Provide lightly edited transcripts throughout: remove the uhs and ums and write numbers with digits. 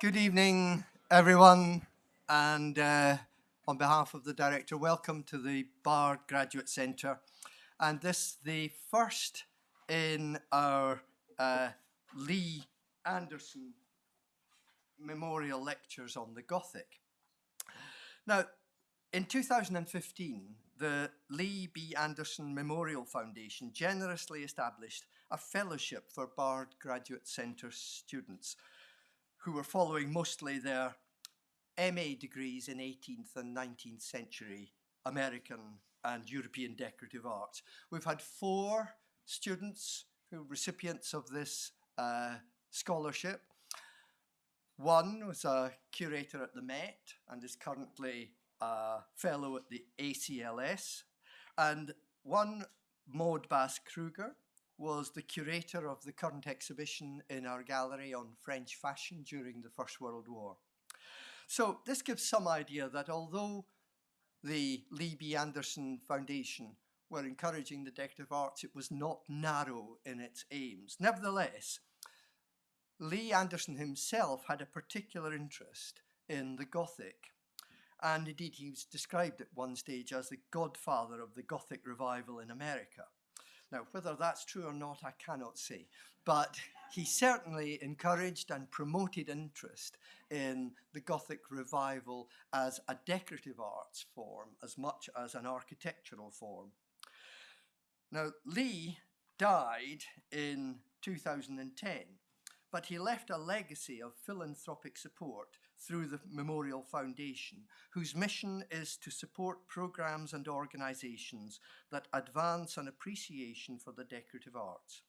Good evening, everyone, and on behalf of the director, welcome to the Bard Graduate Centre. And this the first in our Lee Anderson Memorial Lectures on the Gothic. Now, in 2015, the Lee B. Anderson Memorial Foundation generously established a fellowship for Bard Graduate Centre students who were following mostly their MA degrees in 18th and 19th century American and European decorative arts. We've had 4 students who are recipients of this scholarship. One was a curator at the Met and is currently a fellow at the ACLS. And one, Maud Bass-Kruger, was the curator of the current exhibition in our gallery on French fashion during the First World War. So this gives some idea that although the Lee B. Anderson Foundation were encouraging the decorative arts, it was not narrow in its aims. Nevertheless, Lee Anderson himself had a particular interest in the Gothic. And indeed, he was described at one stage as the godfather of the Gothic revival in America. Now, whether that's true or not, I cannot say. But he certainly encouraged and promoted interest in the Gothic revival as a decorative arts form as much as an architectural form. Now, Lee died in 2010, but he left a legacy of philanthropic support through the Memorial Foundation, whose mission is to support programs and organizations that advance an appreciation for the decorative arts.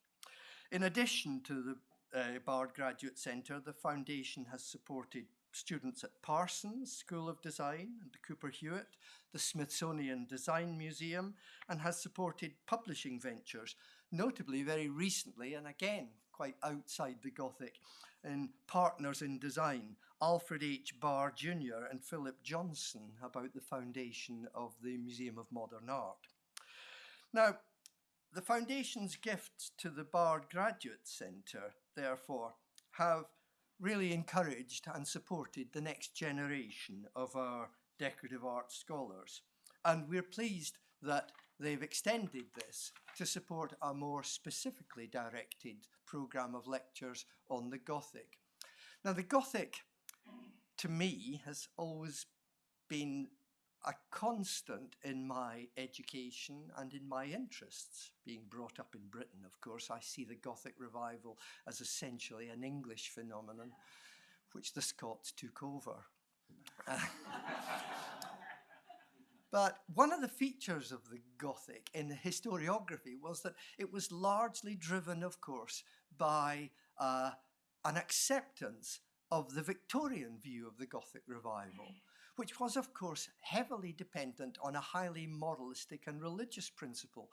In addition to the Bard Graduate Centre, the foundation has supported students at Parsons School of Design and the Cooper Hewitt, the Smithsonian Design Museum, and has supported publishing ventures, notably very recently, and again, quite outside the Gothic, in Partners in Design, Alfred H. Barr Jr. and Philip Johnson, about the foundation of the Museum of Modern Art. Now, the foundation's gifts to the Bard Graduate Centre, therefore, have really encouraged and supported the next generation of our decorative arts scholars. And we're pleased that they've extended this to support a more specifically directed programme of lectures on the Gothic. Now, the Gothic, to me, has always been a constant in my education and in my interests. Being brought up in Britain, of course, I see the Gothic revival as essentially an English phenomenon, which the Scots took over. But one of the features of the Gothic in the historiography was that it was largely driven, of course, by an acceptance of the Victorian view of the Gothic revival, which was, of course, heavily dependent on a highly moralistic and religious principle.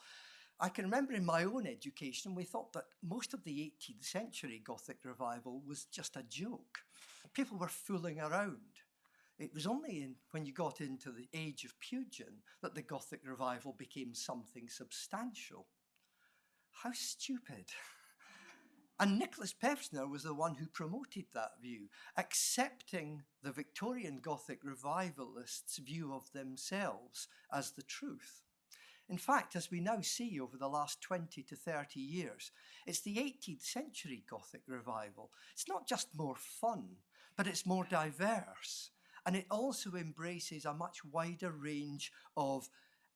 I can remember in my own education, we thought that most of the 18th century Gothic revival was just a joke. People were fooling around. It was only when you got into the age of Pugin that the Gothic revival became something substantial. How stupid. And Nicholas Pevsner was the one who promoted that view, accepting the Victorian Gothic revivalists' view of themselves as the truth. In fact, as we now see over the last 20 to 30 years, it's the 18th century Gothic revival. It's not just more fun, but it's more diverse. And it also embraces a much wider range of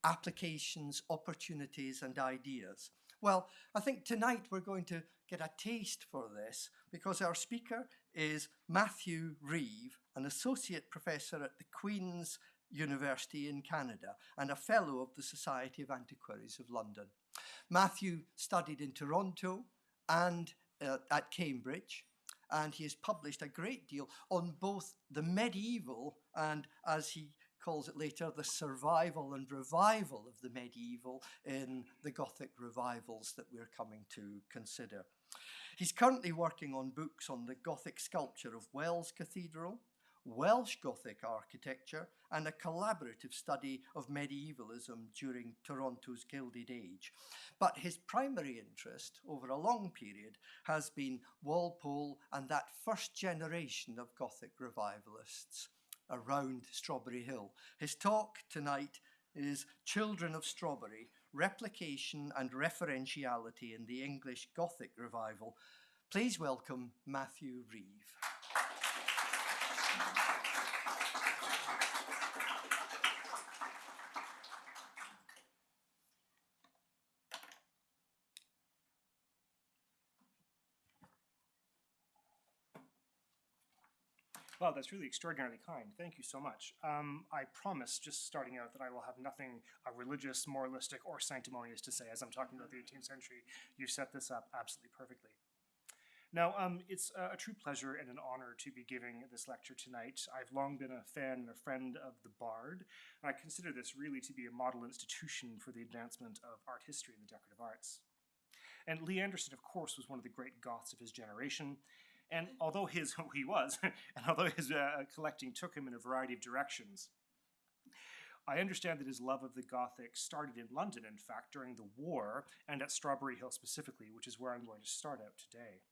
applications, opportunities, and ideas. Well, I think tonight we're going to get a taste for this because our speaker is Matthew Reeve, an associate professor at the Queen's University in Canada and a fellow of the Society of Antiquaries of London. Matthew studied in Toronto and at Cambridge, and he has published a great deal on both the medieval and, as he calls it later, the survival and revival of the medieval in the Gothic revivals that we're coming to consider. He's currently working on books on the Gothic sculpture of Wells Cathedral, Welsh Gothic architecture, and a collaborative study of medievalism during Toronto's Gilded Age. But his primary interest over a long period has been Walpole and that first generation of Gothic revivalists around Strawberry Hill. His talk tonight is Children of Strawberry, Replication and Referentiality in the English Gothic Revival. Please welcome Matthew Reeve. Well, that's really extraordinarily kind. Thank you so much. I promise, just starting out, that I will have nothing religious, moralistic, or sanctimonious to say as I'm talking about the 18th century. You set this up absolutely perfectly. Now, it's a true pleasure and an honor to be giving this lecture tonight. I've long been a fan and a friend of the Bard, and I consider this really to be a model institution for the advancement of art history and the decorative arts. And Lee Anderson, of course, was one of the great Goths of his generation. And although his collecting took him in a variety of directions, I understand that his love of the Gothic started in London, in fact, during the war, and at Strawberry Hill specifically, which is where I'm going to start out today.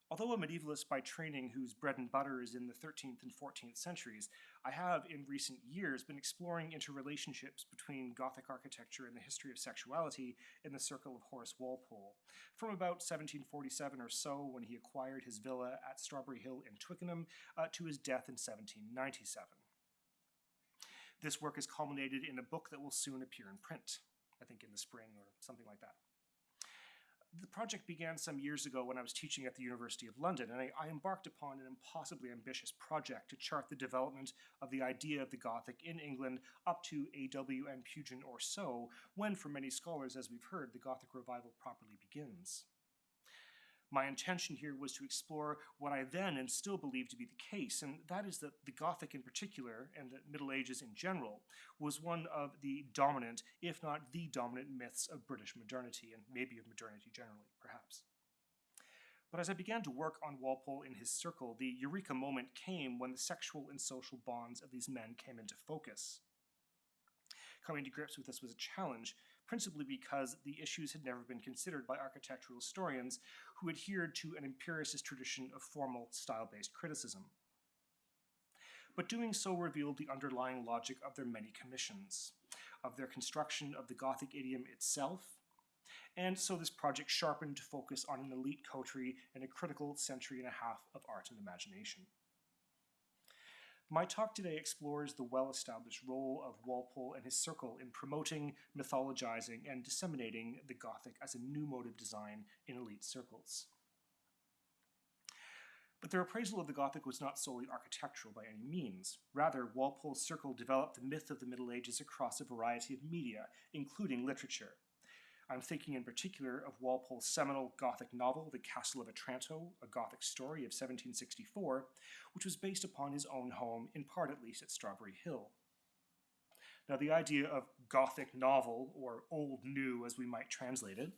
Although a medievalist by training whose bread and butter is in the 13th and 14th centuries, I have in recent years been exploring interrelationships between Gothic architecture and the history of sexuality in the circle of Horace Walpole, from about 1747 or so, when he acquired his villa at Strawberry Hill in Twickenham, to his death in 1797. This work is culminated in a book that will soon appear in print, I think in the spring or something like that. The project began some years ago when I was teaching at the University of London, and I embarked upon an impossibly ambitious project to chart the development of the idea of the Gothic in England up to A.W. and Pugin or so, when, for many scholars, as we've heard, the Gothic revival properly begins. My intention here was to explore what I then and still believe to be the case, and that is that the Gothic in particular, and the Middle Ages in general, was one of the dominant, if not the dominant, myths of British modernity, and maybe of modernity generally, perhaps. But as I began to work on Walpole in his circle, the eureka moment came when the sexual and social bonds of these men came into focus. Coming to grips with this was a challenge, principally because the issues had never been considered by architectural historians who adhered to an empiricist tradition of formal, style-based criticism. But doing so revealed the underlying logic of their many commissions, of their construction of the Gothic idiom itself, and so this project sharpened to focus on an elite coterie and a critical century and a half of art and imagination. My talk today explores the well-established role of Walpole and his circle in promoting, mythologizing, and disseminating the Gothic as a new mode of design in elite circles. But their appraisal of the Gothic was not solely architectural by any means. Rather, Walpole's circle developed the myth of the Middle Ages across a variety of media, including literature. I'm thinking in particular of Walpole's seminal Gothic novel, The Castle of Otranto, a Gothic story of 1764, which was based upon his own home, in part at least, at Strawberry Hill. Now, the idea of Gothic novel, or Old New as we might translate it,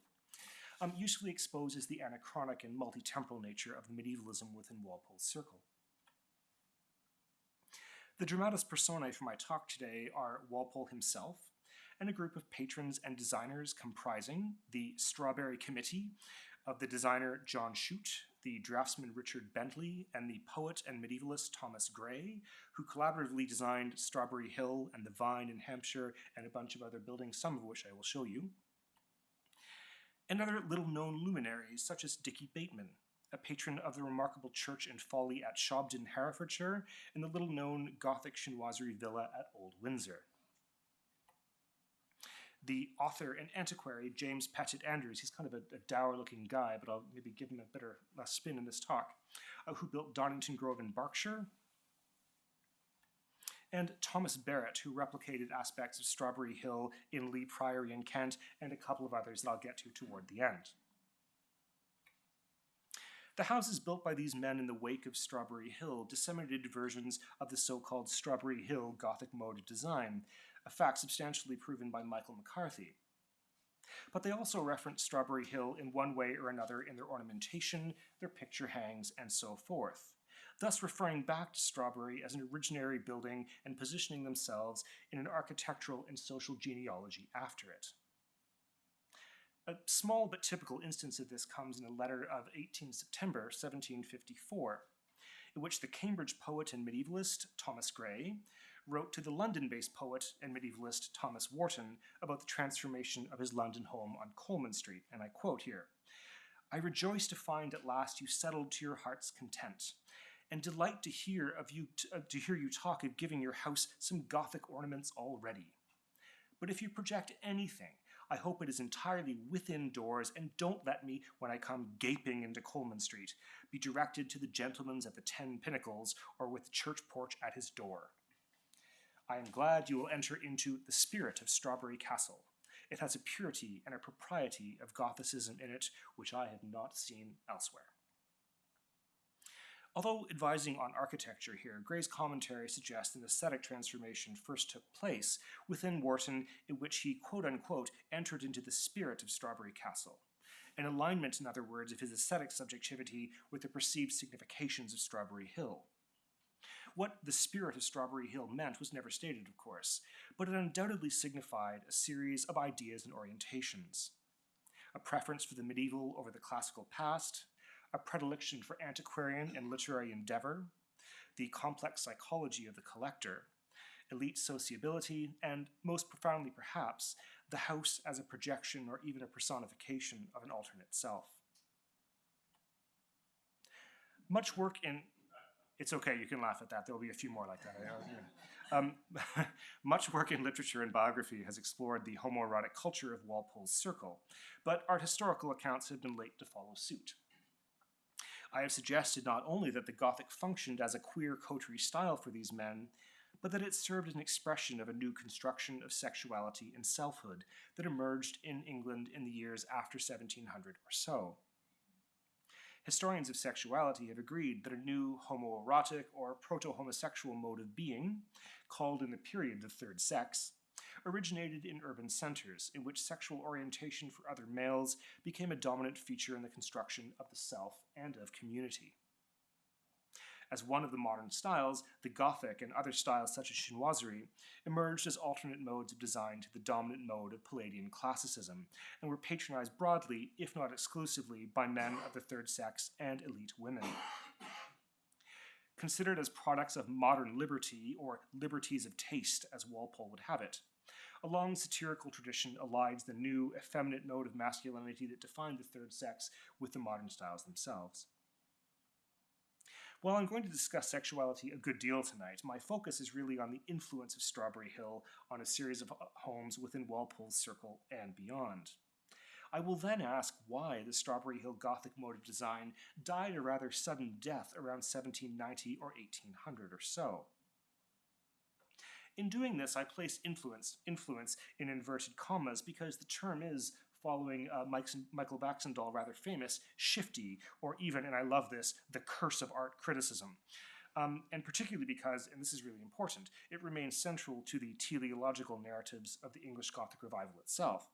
usefully exposes the anachronic and multi-temporal nature of the medievalism within Walpole's circle. The dramatis personae for my talk today are Walpole himself, and a group of patrons and designers comprising the Strawberry Committee of the designer John Shute, the draftsman Richard Bentley, and the poet and medievalist Thomas Gray, who collaboratively designed Strawberry Hill and the Vine in Hampshire and a bunch of other buildings, some of which I will show you. And other little-known luminaries, such as Dickie Bateman, a patron of the remarkable church and folly at Shobden, Herefordshire, and the little-known Gothic chinoiserie villa at Old Windsor. The author and antiquary James Pettit Andrews, he's kind of a dour-looking guy, but I'll maybe give him a better spin in this talk, who built Donington Grove in Berkshire, and Thomas Barrett, who replicated aspects of Strawberry Hill in Lee Priory in Kent, and a couple of others that I'll get to toward the end. The houses built by these men in the wake of Strawberry Hill disseminated versions of the so-called Strawberry Hill Gothic mode of design, a fact substantially proven by Michael McCarthy. But they also reference Strawberry Hill in one way or another in their ornamentation, their picture hangs, and so forth, thus referring back to Strawberry as an originary building and positioning themselves in an architectural and social genealogy after it. A small but typical instance of this comes in a letter of 18 September 1754, in which the Cambridge poet and medievalist Thomas Gray wrote to the London-based poet and medievalist Thomas Warton about the transformation of his London home on Coleman Street, and I quote here, "I rejoice to find at last you settled to your heart's content, and delight to hear you talk of giving your house some Gothic ornaments already. But if you project anything, I hope it is entirely within doors, and don't let me, when I come gaping into Coleman Street, be directed to the gentleman's at the 10 Pinnacles, or with the church porch at his door. I am glad you will enter into the spirit of Strawberry Castle. It has a purity and a propriety of Gothicism in it which I have not seen elsewhere." Although advising on architecture here, Gray's commentary suggests an aesthetic transformation first took place within Warton, in which he, quote-unquote, entered into the spirit of Strawberry Castle, an alignment, in other words, of his aesthetic subjectivity with the perceived significations of Strawberry Hill. What the spirit of Strawberry Hill meant was never stated, of course, but it undoubtedly signified a series of ideas and orientations. A preference for the medieval over the classical past, a predilection for antiquarian and literary endeavor, the complex psychology of the collector, elite sociability, and, most profoundly perhaps, the house as a projection or even a personification of an alternate self. Much work in... It's okay, you can laugh at that. There will be a few more like that. Much work in literature and biography has explored the homoerotic culture of Walpole's circle, but art historical accounts have been late to follow suit. I have suggested not only that the Gothic functioned as a queer coterie style for these men, but that it served as an expression of a new construction of sexuality and selfhood that emerged in England in the years after 1700 or so. Historians of sexuality have agreed that a new homoerotic or proto-homosexual mode of being, called in the period the third sex, originated in urban centers, in which sexual orientation for other males became a dominant feature in the construction of the self and of community. As one of the modern styles, the Gothic and other styles such as chinoiserie emerged as alternate modes of design to the dominant mode of Palladian classicism, and were patronized broadly, if not exclusively, by men of the third sex and elite women. Considered as products of modern liberty, or liberties of taste, as Walpole would have it, a long satirical tradition aligns the new, effeminate mode of masculinity that defined the third sex with the modern styles themselves. While I'm going to discuss sexuality a good deal tonight, my focus is really on the influence of Strawberry Hill on a series of homes within Walpole's circle and beyond. I will then ask why the Strawberry Hill Gothic mode of design died a rather sudden death around 1790 or 1800 or so. In doing this, I place influence in inverted commas because the term is, following Michael Baxendall, rather famous, shifty, or even, and I love this, the curse of art criticism. And particularly because, and this is really important, it remains central to the teleological narratives of the English Gothic revival itself.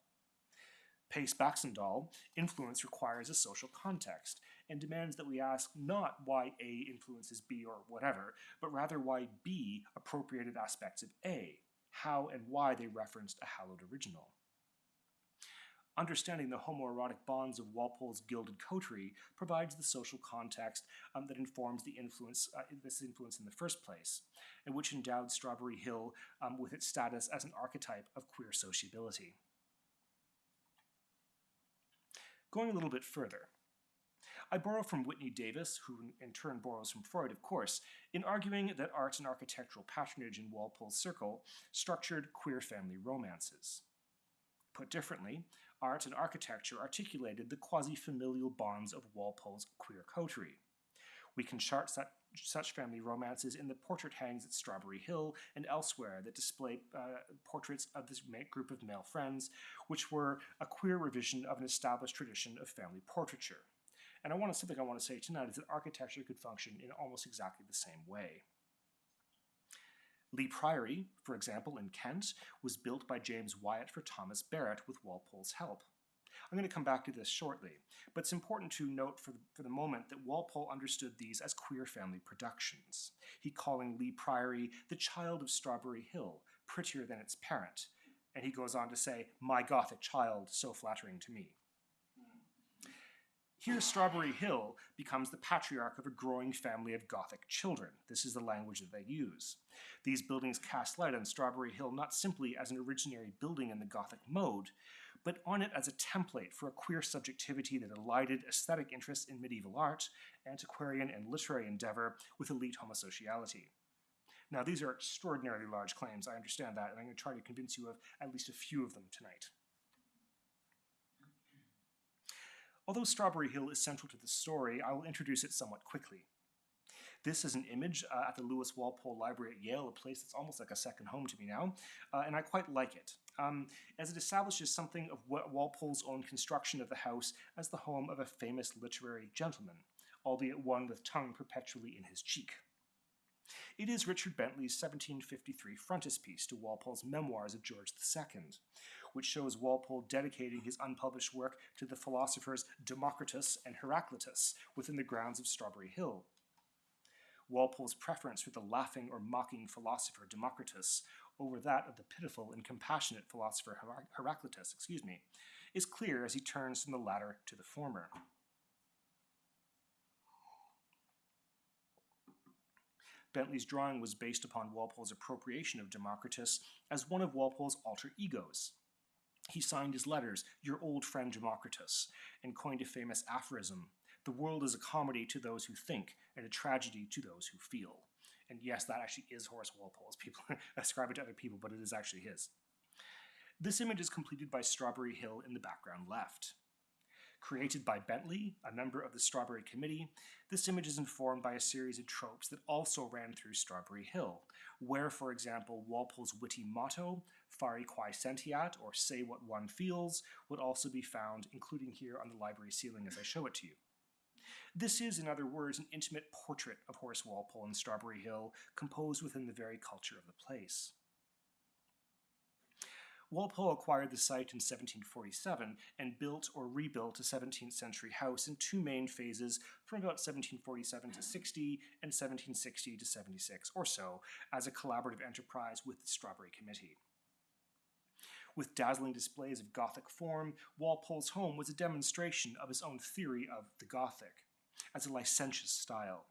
Pace Baxendall, influence requires a social context, and demands that we ask not why A influences B or whatever, but rather why B appropriated aspects of A, how and why they referenced a hallowed original. Understanding the homoerotic bonds of Walpole's gilded coterie provides the social context that informs this influence in the first place, and which endowed Strawberry Hill with its status as an archetype of queer sociability. Going a little bit further, I borrow from Whitney Davis, who in turn borrows from Freud, of course, in arguing that art and architectural patronage in Walpole's circle structured queer family romances. Put differently, art and architecture articulated the quasi-familial bonds of Walpole's queer coterie. We can chart such family romances in the portrait hangings at Strawberry Hill and elsewhere that display portraits of this group of male friends, which were a queer revision of an established tradition of family portraiture. And something I want to say tonight is that architecture could function in almost exactly the same way. Lee Priory, for example, in Kent, was built by James Wyatt for Thomas Barrett with Walpole's help. I'm going to come back to this shortly, but it's important to note for the moment that Walpole understood these as queer family productions. He calling Lee Priory the child of Strawberry Hill, prettier than its parent, and he goes on to say, "My Gothic child, so flattering to me." Here, Strawberry Hill becomes the patriarch of a growing family of Gothic children. This is the language that they use. These buildings cast light on Strawberry Hill not simply as an originary building in the Gothic mode, but on it as a template for a queer subjectivity that elided aesthetic interests in medieval art, antiquarian and literary endeavor with elite homosociality. Now, these are extraordinarily large claims, I understand that, and I'm going to try to convince you of at least a few of them tonight. Although Strawberry Hill is central to the story, I will introduce it somewhat quickly. This is an image at the Lewis Walpole Library at Yale, a place that's almost like a second home to me now, and I quite like it, as it establishes something of Walpole's own construction of the house as the home of a famous literary gentleman, albeit one with tongue perpetually in his cheek. It is Richard Bentley's 1753 frontispiece to Walpole's Memoirs of George II, which shows Walpole dedicating his unpublished work to the philosophers Democritus and Heraclitus within the grounds of Strawberry Hill. Walpole's preference for the laughing or mocking philosopher Democritus over that of the pitiful and compassionate philosopher Heraclitus, is clear as he turns from the latter to the former. Bentley's drawing was based upon Walpole's appropriation of Democritus as one of Walpole's alter egos. He signed his letters, "Your old friend Democritus," and coined a famous aphorism, "The world is a comedy to those who think, and a tragedy to those who feel." And yes, that actually is Horace Walpole's. People ascribe it to other people, but it is actually his. This image is completed by Strawberry Hill in the background left. Created by Bentley, a member of the Strawberry Committee, this image is informed by a series of tropes that also ran through Strawberry Hill, where, for example, Walpole's witty motto, "Fari quae sentiat," or "say what one feels," would also be found, including here on the library ceiling as I show it to you. This is, in other words, an intimate portrait of Horace Walpole in Strawberry Hill, composed within the very culture of the place. Walpole acquired the site in 1747 and built or rebuilt a 17th century house in two main phases from about 1747 to 60 and 1760 to 76 or so as a collaborative enterprise with the Strawberry Committee. With dazzling displays of Gothic form, Walpole's home was a demonstration of his own theory of the Gothic as a licentious style.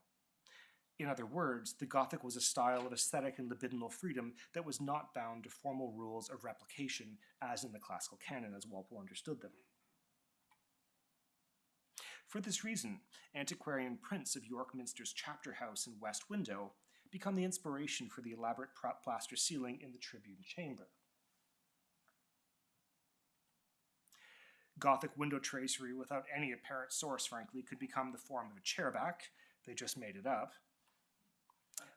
In other words, the Gothic was a style of aesthetic and libidinal freedom that was not bound to formal rules of replication, as in the classical canon, as Walpole understood them. For this reason, antiquarian prints of York Minster's chapter house and west window become the inspiration for the elaborate plaster ceiling in the tribune chamber. Gothic window tracery without any apparent source, frankly, could become the form of a chairback. They just made it up.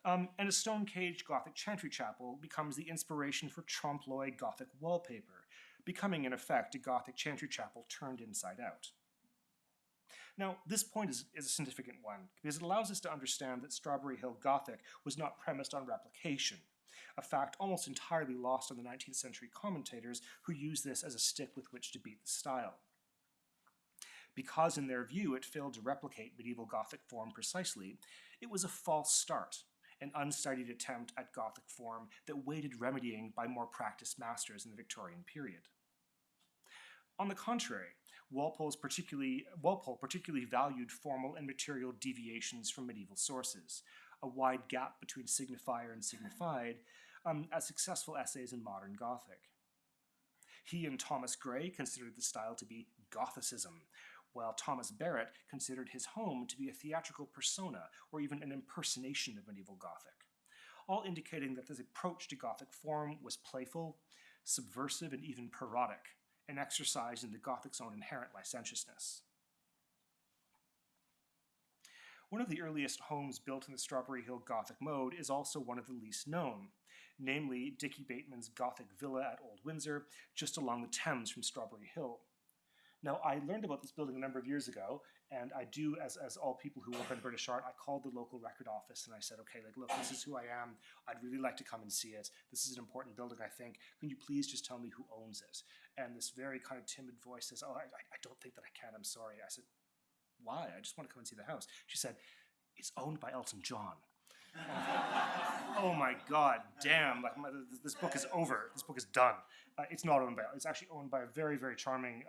And a stone-caged Gothic chantry chapel becomes the inspiration for trompe-l'oeil Gothic wallpaper, becoming in effect a Gothic chantry chapel turned inside out. Now, this point is a significant one, because it allows us to understand that Strawberry Hill Gothic was not premised on replication, a fact almost entirely lost on the 19th century commentators who use this as a stick with which to beat the style. Because in their view it failed to replicate medieval Gothic form precisely, it was a false start, an unstudied attempt at Gothic form that waited remedying by more practiced masters in the Victorian period. On the contrary, Walpole particularly valued formal and material deviations from medieval sources, a wide gap between signifier and signified, as successful essays in modern Gothic. He and Thomas Gray considered the style to be Gothicism, while Thomas Barrett considered his home to be a theatrical persona or even an impersonation of medieval Gothic, all indicating that this approach to Gothic form was playful, subversive, and even parodic, an exercise in the Gothic's own inherent licentiousness. One of the earliest homes built in the Strawberry Hill Gothic mode is also one of the least known, namely Dickey Bateman's Gothic villa at Old Windsor, just along the Thames from Strawberry Hill. Now, I learned about this building a number of years ago, and I do, as all people who work in British art, I called the local record office and I said, okay, like, look, this is who I am. I'd really like to come and see it. This is an important building, I think. Can you please just tell me who owns it? And this very kind of timid voice says, oh, I don't think that I can. I'm sorry. I said, why? I just want to come and see the house. She said, it's owned by Elton John. Oh my God, damn, like this book is over. This book is done. It's not owned by, it's actually owned by a very, very charming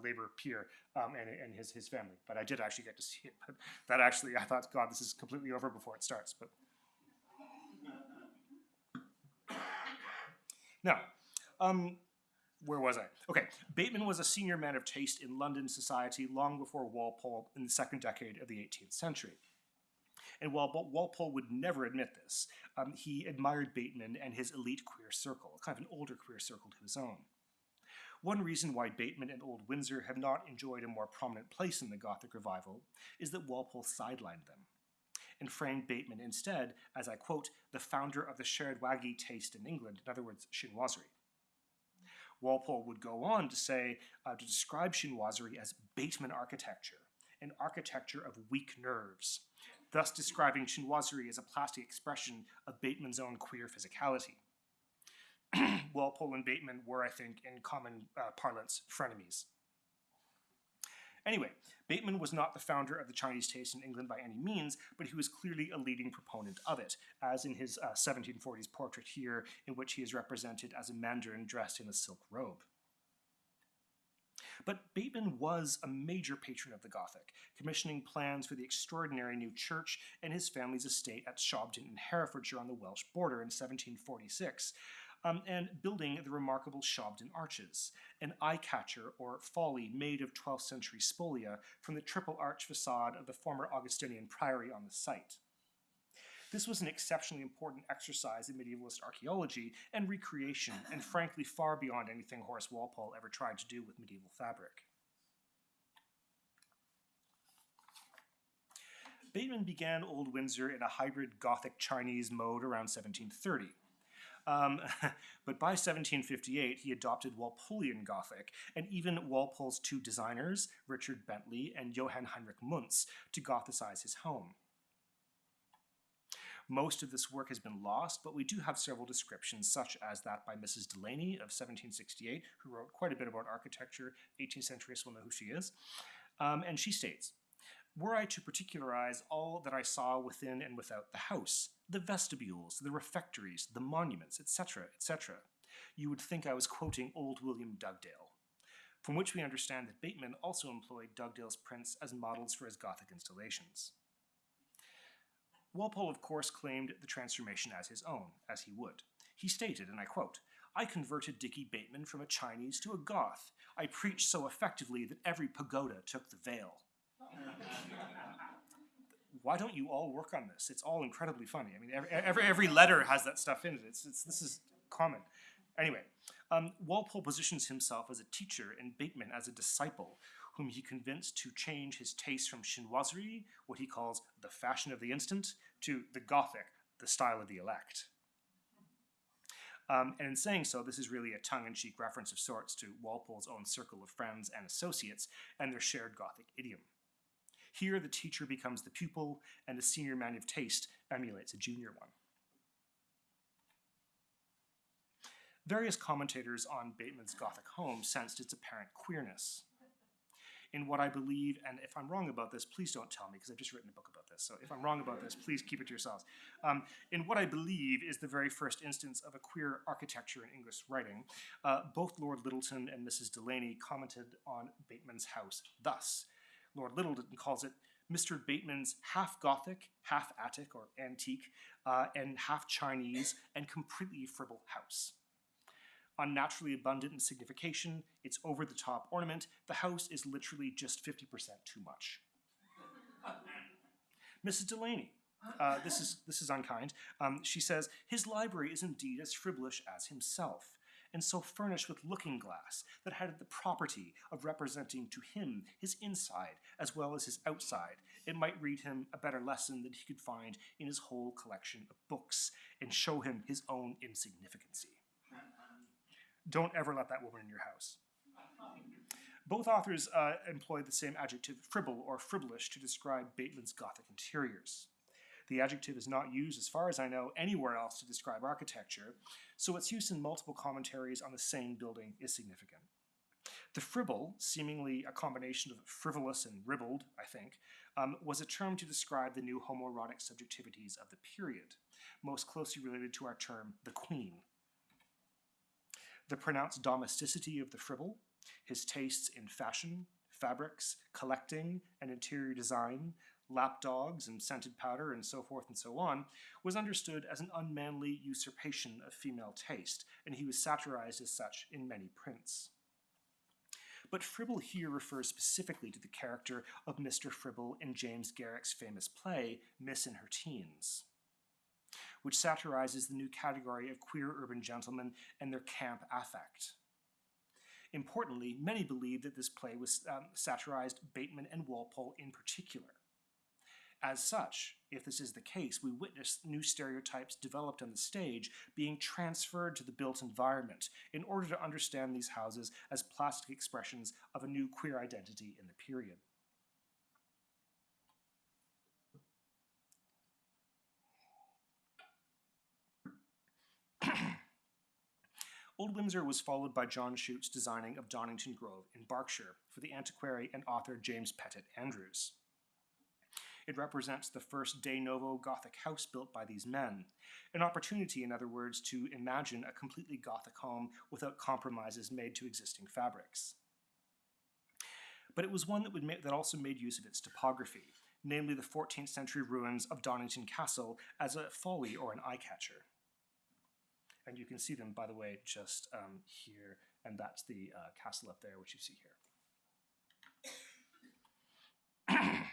Labour peer and his family. But I did actually get to see it. But that actually, I thought, God, this is completely over before it starts. But now, where was I? Okay, Bateman was a senior man of taste in London society long before Walpole in the second decade of the 18th century. And while Walpole would never admit this, he admired Bateman and his elite queer circle, kind of an older queer circle to his own. One reason why Bateman and Old Windsor have not enjoyed a more prominent place in the Gothic revival is that Walpole sidelined them and framed Bateman instead as, I quote, the founder of the Sharedwagi taste in England, in other words, chinoiserie. Walpole would go on to say, to describe chinoiserie as Bateman architecture, an architecture of weak nerves, thus describing chinoiserie as a plastic expression of Bateman's own queer physicality. Walpole and Bateman were, I think, in common parlance, frenemies. Anyway, Bateman was not the founder of the Chinese taste in England by any means, but he was clearly a leading proponent of it, as in his 1740s portrait here, in which he is represented as a mandarin dressed in a silk robe. But Bateman was a major patron of the Gothic, commissioning plans for the extraordinary new church and his family's estate at Shobden in Herefordshire on the Welsh border in 1746, and building the remarkable Shobden arches, an eye-catcher or folly made of 12th century spolia from the triple arch facade of the former Augustinian priory on the site. This was an exceptionally important exercise in medievalist archaeology and recreation, and frankly far beyond anything Horace Walpole ever tried to do with medieval fabric. Bateman began Old Windsor in a hybrid Gothic-Chinese mode around 1730. But by 1758, he adopted Walpolean Gothic, and even Walpole's two designers, Richard Bentley and Johann Heinrich Muntz, to Gothicize his home. Most of this work has been lost, but we do have several descriptions, such as that by Mrs. Delaney of 1768, who wrote quite a bit about architecture. 18th centurists will know who she is. And she states, were I to particularize all that I saw within and without the house, the vestibules, the refectories, the monuments, etc., etc., you would think I was quoting old William Dugdale, from which we understand that Bateman also employed Dugdale's prints as models for his Gothic installations. Walpole, of course, claimed the transformation as his own, as he would. He stated, and I quote, I converted Dickie Bateman from a Chinese to a Goth. I preached so effectively that every pagoda took the veil. Why don't you all work on this? It's all incredibly funny. I mean, every letter has that stuff in it. This is common. Anyway, Walpole positions himself as a teacher and Bateman as a disciple, whom he convinced to change his taste from chinoiserie, what he calls the fashion of the instant, to the Gothic, the style of the elect. And in saying so, this is really a tongue-in-cheek reference of sorts to Walpole's own circle of friends and associates and their shared Gothic idiom. Here, the teacher becomes the pupil, and the senior man of taste emulates a junior one. Various commentators on Bateman's Gothic home sensed its apparent queerness. In what I believe, and if I'm wrong about this, please don't tell me, because I've just written a book about this, so if I'm wrong about this, please keep it to yourselves. In what I believe is the very first instance of a queer architecture in English writing, both Lord Lyttelton and Mrs. Delaney commented on Bateman's house thus. Lord Lyttelton calls it Mr. Bateman's half Gothic, half Attic or antique, and half Chinese, and completely fribble house. Unnaturally abundant in signification, its over-the-top ornament, the house is literally just 50% too much. Mrs. Delaney, this is unkind. She says, his library is indeed as frivolous as himself, and so furnished with looking-glass that had the property of representing to him his inside as well as his outside. It might read him a better lesson than he could find in his whole collection of books, and show him his own insignificancy. Don't ever let that woman in your house. Both authors employed the same adjective fribble or friblish to describe Bateman's Gothic interiors. The adjective is not used, as far as I know, anywhere else to describe architecture, so its use in multiple commentaries on the same building is significant. The fribble, seemingly a combination of frivolous and ribald, I think, was a term to describe the new homoerotic subjectivities of the period, most closely related to our term the queen. The pronounced domesticity of the fribble, his tastes in fashion, fabrics, collecting, and interior design, lapdogs and scented powder and so forth and so on, was understood as an unmanly usurpation of female taste, and he was satirized as such in many prints. But fribble here refers specifically to the character of Mr. Fribble in James Garrick's famous play, Miss in Her Teens, which satirizes the new category of queer urban gentlemen and their camp affect. Importantly, many believe that this play was satirized Bateman and Walpole in particular. As such, if this is the case, we witness new stereotypes developed on the stage being transferred to the built environment in order to understand these houses as plastic expressions of a new queer identity in the period. Old Windsor was followed by John Shute's designing of Donnington Grove in Berkshire for the antiquary and author James Pettit Andrews. It represents the first de novo Gothic house built by these men, an opportunity, in other words, to imagine a completely Gothic home without compromises made to existing fabrics. But it was one that also made use of its topography, namely the 14th century ruins of Donnington Castle as a folly or an eye-catcher. And you can see them, by the way, just here, and that's the castle up there, which you see here.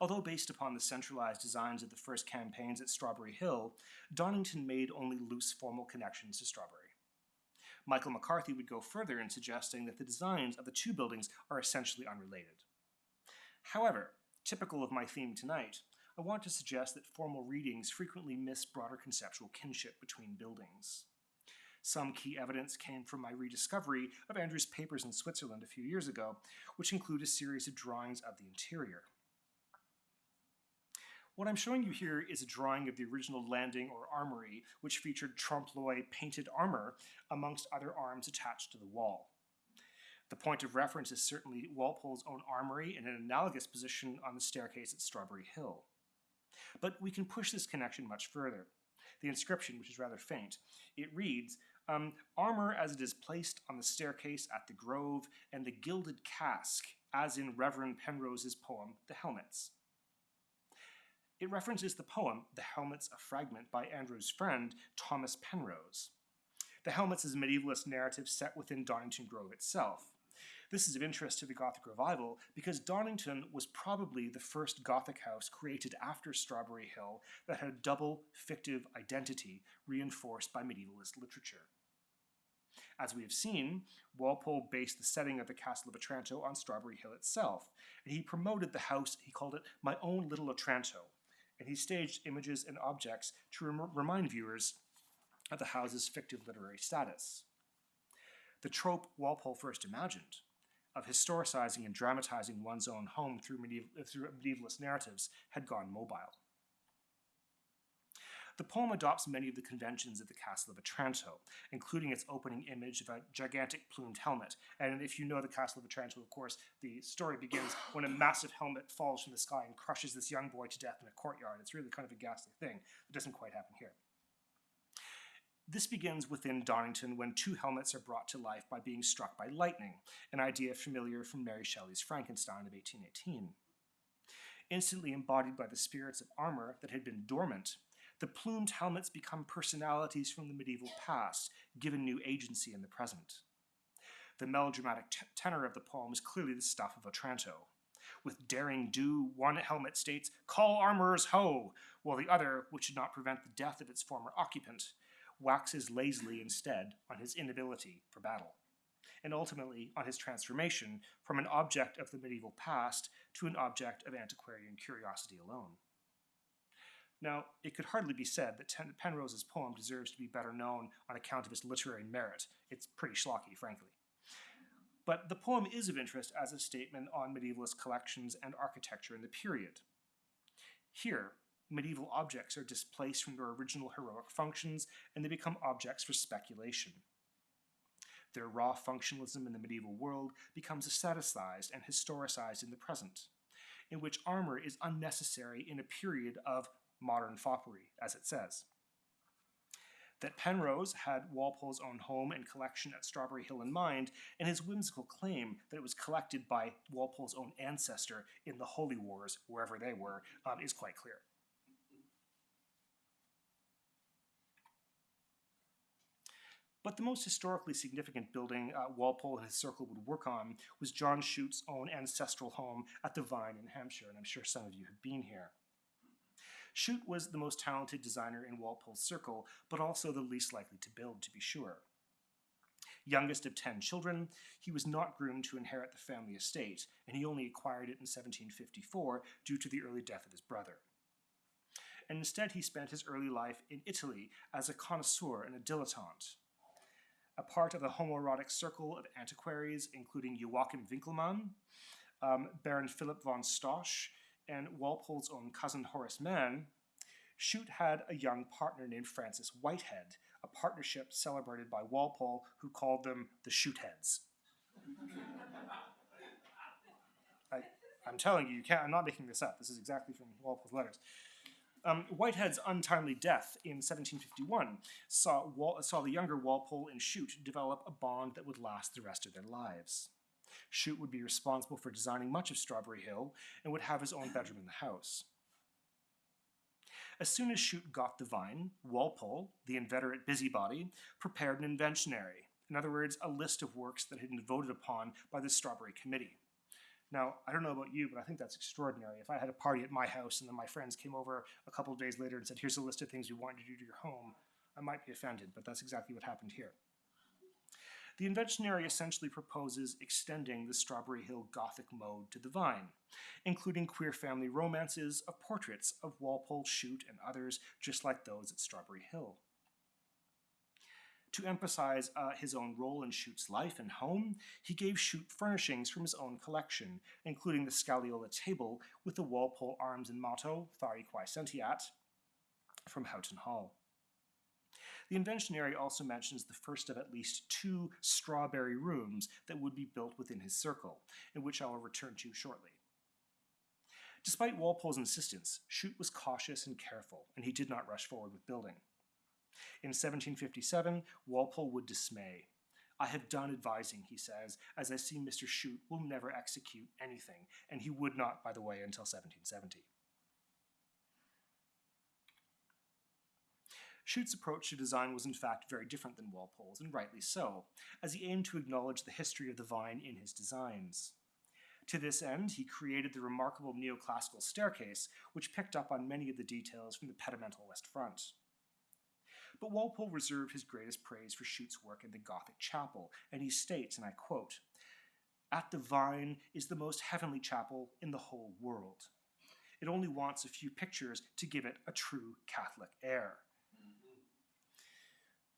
Although based upon the centralized designs of the first campaigns at Strawberry Hill, Donnington made only loose formal connections to Strawberry. Michael McCarthy would go further in suggesting that the designs of the two buildings are essentially unrelated. However, typical of my theme tonight, I want to suggest that formal readings frequently miss broader conceptual kinship between buildings. Some key evidence came from my rediscovery of Andrew's papers in Switzerland a few years ago, which include a series of drawings of the interior. What I'm showing you here is a drawing of the original landing or armory, which featured trompe-l'oeil painted armor amongst other arms attached to the wall. The point of reference is certainly Walpole's own armory in an analogous position on the staircase at Strawberry Hill. But we can push this connection much further. The inscription, which is rather faint, it reads, armor as it is placed on the staircase at the Grove, and the gilded casque, as in Reverend Penrose's poem, The Helmets. It references the poem, The Helmets, a Fragment, by Andrew's friend, Thomas Penrose. The Helmets is a medievalist narrative set within Donnington Grove itself. This is of interest to the Gothic revival because Donnington was probably the first Gothic house created after Strawberry Hill that had a double fictive identity reinforced by medievalist literature. As we have seen, Walpole based the setting of the Castle of Otranto on Strawberry Hill itself, and he promoted the house, he called it My Own Little Otranto, and he staged images and objects to remind viewers of the house's fictive literary status. The trope Walpole first imagined, of historicizing and dramatizing one's own home through medievalist narratives, had gone mobile. The poem adopts many of the conventions of the Castle of Otranto, including its opening image of a gigantic plumed helmet. And if you know the Castle of Otranto, of course, the story begins when a massive helmet falls from the sky and crushes this young boy to death in a courtyard. It's really kind of a ghastly thing. It doesn't quite happen here. This begins within Donnington when two helmets are brought to life by being struck by lightning, an idea familiar from Mary Shelley's Frankenstein of 1818. Instantly embodied by the spirits of armor that had been dormant, the plumed helmets become personalities from the medieval past, given new agency in the present. The melodramatic tenor of the poem is clearly the stuff of Otranto. With daring do, one helmet states, "Call armorers, ho!" while the other, which should not prevent the death of its former occupant, waxes lazily instead on his inability for battle, and ultimately on his transformation from an object of the medieval past to an object of antiquarian curiosity alone. Now, it could hardly be said that Penrose's poem deserves to be better known on account of its literary merit. It's pretty schlocky, frankly. But the poem is of interest as a statement on medievalist collections and architecture in the period. Here, medieval objects are displaced from their original heroic functions and they become objects for speculation. Their raw functionalism in the medieval world becomes aestheticized and historicized in the present, in which armor is unnecessary in a period of modern foppery, as it says. That Penrose had Walpole's own home and collection at Strawberry Hill in mind, and his whimsical claim that it was collected by Walpole's own ancestor in the Holy Wars, wherever they were, is quite clear. But the most historically significant building Walpole and his circle would work on was John Chute's own ancestral home at the Vine in Hampshire, and I'm sure some of you have been here. Chute was the most talented designer in Walpole's circle, but also the least likely to build, to be sure. Youngest of 10 children, he was not groomed to inherit the family estate, and he only acquired it in 1754 due to the early death of his brother. And instead he spent his early life in Italy as a connoisseur and a dilettante. A part of the homoerotic circle of antiquaries, including Joachim Winckelmann, Baron Philipp von Stosch, and Walpole's own cousin Horace Mann, Chute had a young partner named Francis Whitehead, a partnership celebrated by Walpole, who called them the Chuteheads. I'm telling you, I'm not making this up. This is exactly from Walpole's letters. Whitehead's untimely death in 1751 saw the younger Walpole and Chute develop a bond that would last the rest of their lives. Chute would be responsible for designing much of Strawberry Hill and would have his own bedroom in the house. As soon as Chute got the Vine, Walpole, the inveterate busybody, prepared an inventionary, in other words, a list of works that had been voted upon by the Strawberry Committee. Now, I don't know about you, but I think that's extraordinary. If I had a party at my house and then my friends came over a couple of days later and said, here's a list of things we want you to do to your home, I might be offended, but that's exactly what happened here. The inventionary essentially proposes extending the Strawberry Hill Gothic mode to the Vine, including queer family romances of portraits of Walpole, Chute, and others just like those at Strawberry Hill. To emphasize his own role in Chute's life and home, he gave Chute furnishings from his own collection, including the Scagliola table with the Walpole arms and motto, Thari Quae Sentiat, from Houghton Hall. The inventionary also mentions the first of at least 2 strawberry rooms that would be built within his circle, in which I will return to shortly. Despite Walpole's insistence, Chute was cautious and careful, and he did not rush forward with building. In 1757, Walpole would dismay. I have done advising, he says, as I see Mr. Chute will never execute anything, and he would not, by the way, until 1770. Chute's approach to design was in fact very different than Walpole's, and rightly so, as he aimed to acknowledge the history of the Vine in his designs. To this end, he created the remarkable neoclassical staircase, which picked up on many of the details from the pedimental west front. But Walpole reserved his greatest praise for Chute's work in the Gothic chapel, and he states, and I quote, "At the Vine is the most heavenly chapel in the whole world. It only wants a few pictures to give it a true Catholic air."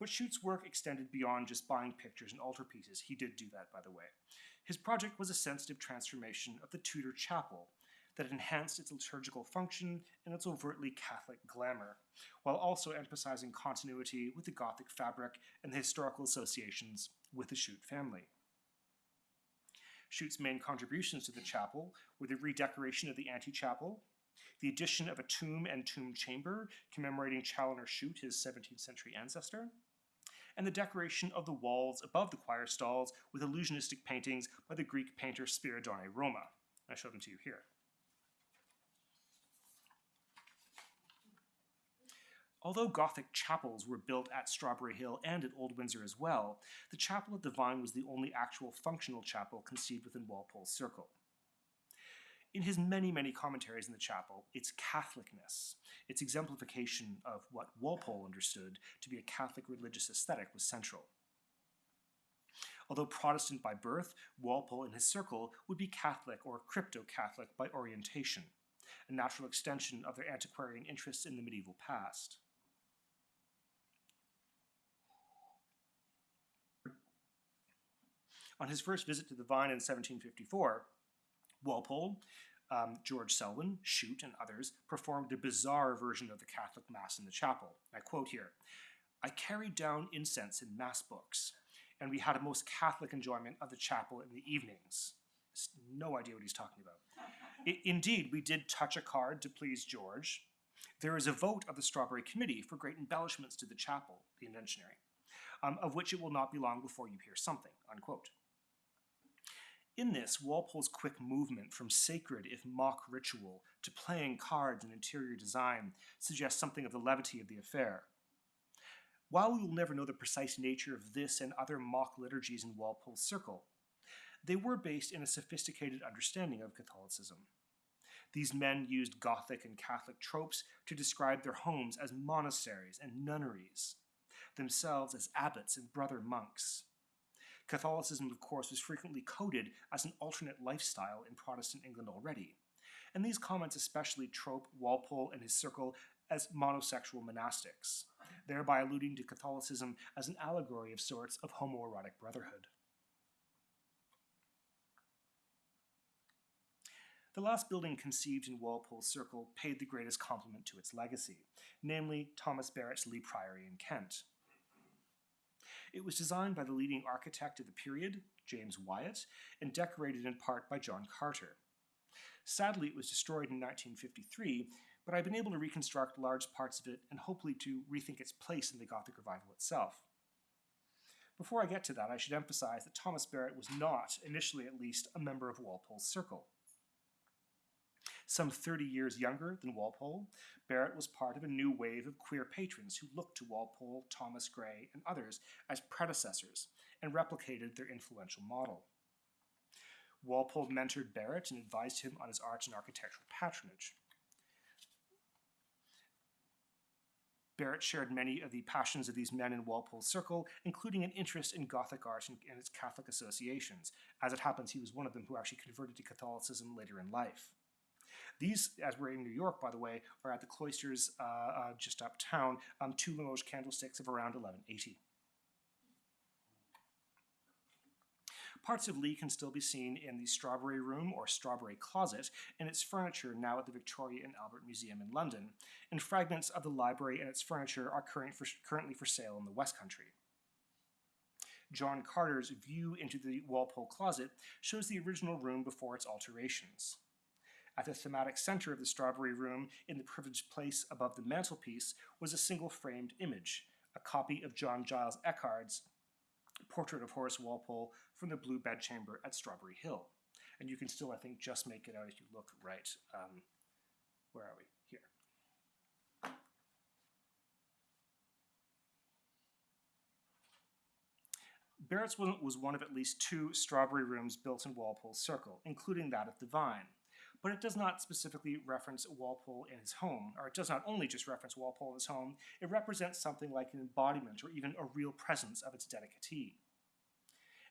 But Chute's work extended beyond just buying pictures and altarpieces. He did do that, by the way. His project was a sensitive transformation of the Tudor chapel that enhanced its liturgical function and its overtly Catholic glamour, while also emphasizing continuity with the Gothic fabric and the historical associations with the Chute family. Chute's main contributions to the chapel were the redecoration of the antechapel, the addition of a tomb and tomb chamber commemorating Challoner Chute, his 17th century ancestor, and the decoration of the walls above the choir stalls with illusionistic paintings by the Greek painter Spiridone Roma. I show them to you here. Although Gothic chapels were built at Strawberry Hill and at Old Windsor as well, the chapel at the Vine was the only actual functional chapel conceived within Walpole's circle. In his many, many commentaries in the chapel, its Catholicness, its exemplification of what Walpole understood to be a Catholic religious aesthetic, was central. Although Protestant by birth, Walpole and his circle would be Catholic or crypto-Catholic by orientation, a natural extension of their antiquarian interests in the medieval past. On his first visit to the Vine in 1754, Walpole, George Selwyn, Shute, and others performed a bizarre version of the Catholic Mass in the chapel. I quote here, "I carried down incense in Mass books, and we had a most Catholic enjoyment of the chapel in the evenings." No idea what he's talking about. Indeed, we did touch a card to please George. There is a vote of the Strawberry Committee for great embellishments to the chapel, the inventionary, of which it will not be long before you hear something, unquote. In this, Walpole's quick movement from sacred, if mock ritual, to playing cards and interior design suggests something of the levity of the affair. While we will never know the precise nature of this and other mock liturgies in Walpole's circle, they were based in a sophisticated understanding of Catholicism. These men used Gothic and Catholic tropes to describe their homes as monasteries and nunneries, themselves as abbots and brother monks. Catholicism, of course, was frequently coded as an alternate lifestyle in Protestant England already, and these comments especially trope Walpole and his circle as monosexual monastics, thereby alluding to Catholicism as an allegory of sorts of homoerotic brotherhood. The last building conceived in Walpole's circle paid the greatest compliment to its legacy, namely Thomas Barrett's Lee Priory in Kent. It was designed by the leading architect of the period, James Wyatt, and decorated in part by John Carter. Sadly, it was destroyed in 1953, but I've been able to reconstruct large parts of it and hopefully to rethink its place in the Gothic revival itself. Before I get to that, I should emphasize that Thomas Barrett was not, initially at least, a member of Walpole's circle. Some 30 years younger than Walpole, Barrett was part of a new wave of queer patrons who looked to Walpole, Thomas Gray, and others as predecessors and replicated their influential model. Walpole mentored Barrett and advised him on his art and architectural patronage. Barrett shared many of the passions of these men in Walpole's circle, including an interest in Gothic art and its Catholic associations. As it happens, he was one of them who actually converted to Catholicism later in life. These, as we're in New York, by the way, are at the cloisters just uptown, two Limoges candlesticks of around 1180. Parts of Lee can still be seen in the Strawberry Room or Strawberry Closet and its furniture now at the Victoria and Albert Museum in London, and fragments of the library and its furniture are currently for sale in the West Country. John Carter's view into the Walpole Closet shows the original room before its alterations. At the thematic center of the Strawberry Room, in the privileged place above the mantelpiece, was a single framed image, a copy of John Giles Eckhard's portrait of Horace Walpole from the Blue Bedchamber at Strawberry Hill. And you can still, I think, just make it out if you look right. Where are we? Here. Barrett's was one of at least two Strawberry Rooms built in Walpole's circle, including that at the Vine. But it does not specifically reference Walpole in his home, or it does not only just reference Walpole in his home, it represents something like an embodiment or even a real presence of its dedicatee.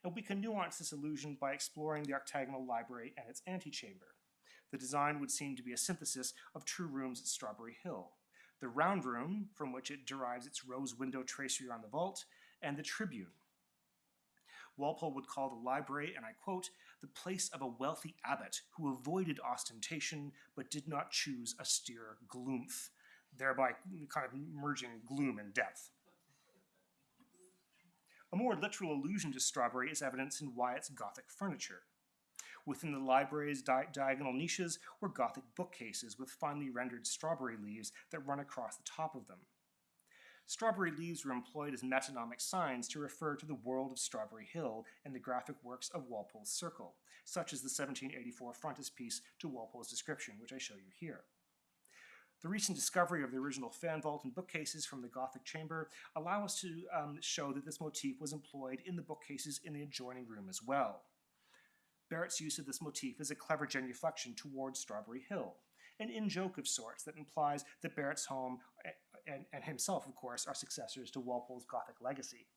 And we can nuance this illusion by exploring the octagonal library and its antechamber. The design would seem to be a synthesis of two rooms at Strawberry Hill: the round room, from which it derives its rose window tracery on the vault, and the tribune. Walpole would call the library, and I quote, "the place of a wealthy abbot who avoided ostentation but did not choose austere gloomth," thereby kind of merging gloom and depth. A more literal allusion to Strawberry is evidenced in Wyatt's Gothic furniture. Within the library's diagonal niches were Gothic bookcases with finely rendered strawberry leaves that run across the top of them. Strawberry leaves were employed as metonymic signs to refer to the world of Strawberry Hill and the graphic works of Walpole's circle, such as the 1784 frontispiece to Walpole's description, which I show you here. The recent discovery of the original fan vault and bookcases from the Gothic chamber allow us to show that this motif was employed in the bookcases in the adjoining room as well. Barrett's use of this motif is a clever genuflection towards Strawberry Hill, an in-joke of sorts that implies that Barrett's home and himself, of course, are successors to Walpole's Gothic legacy.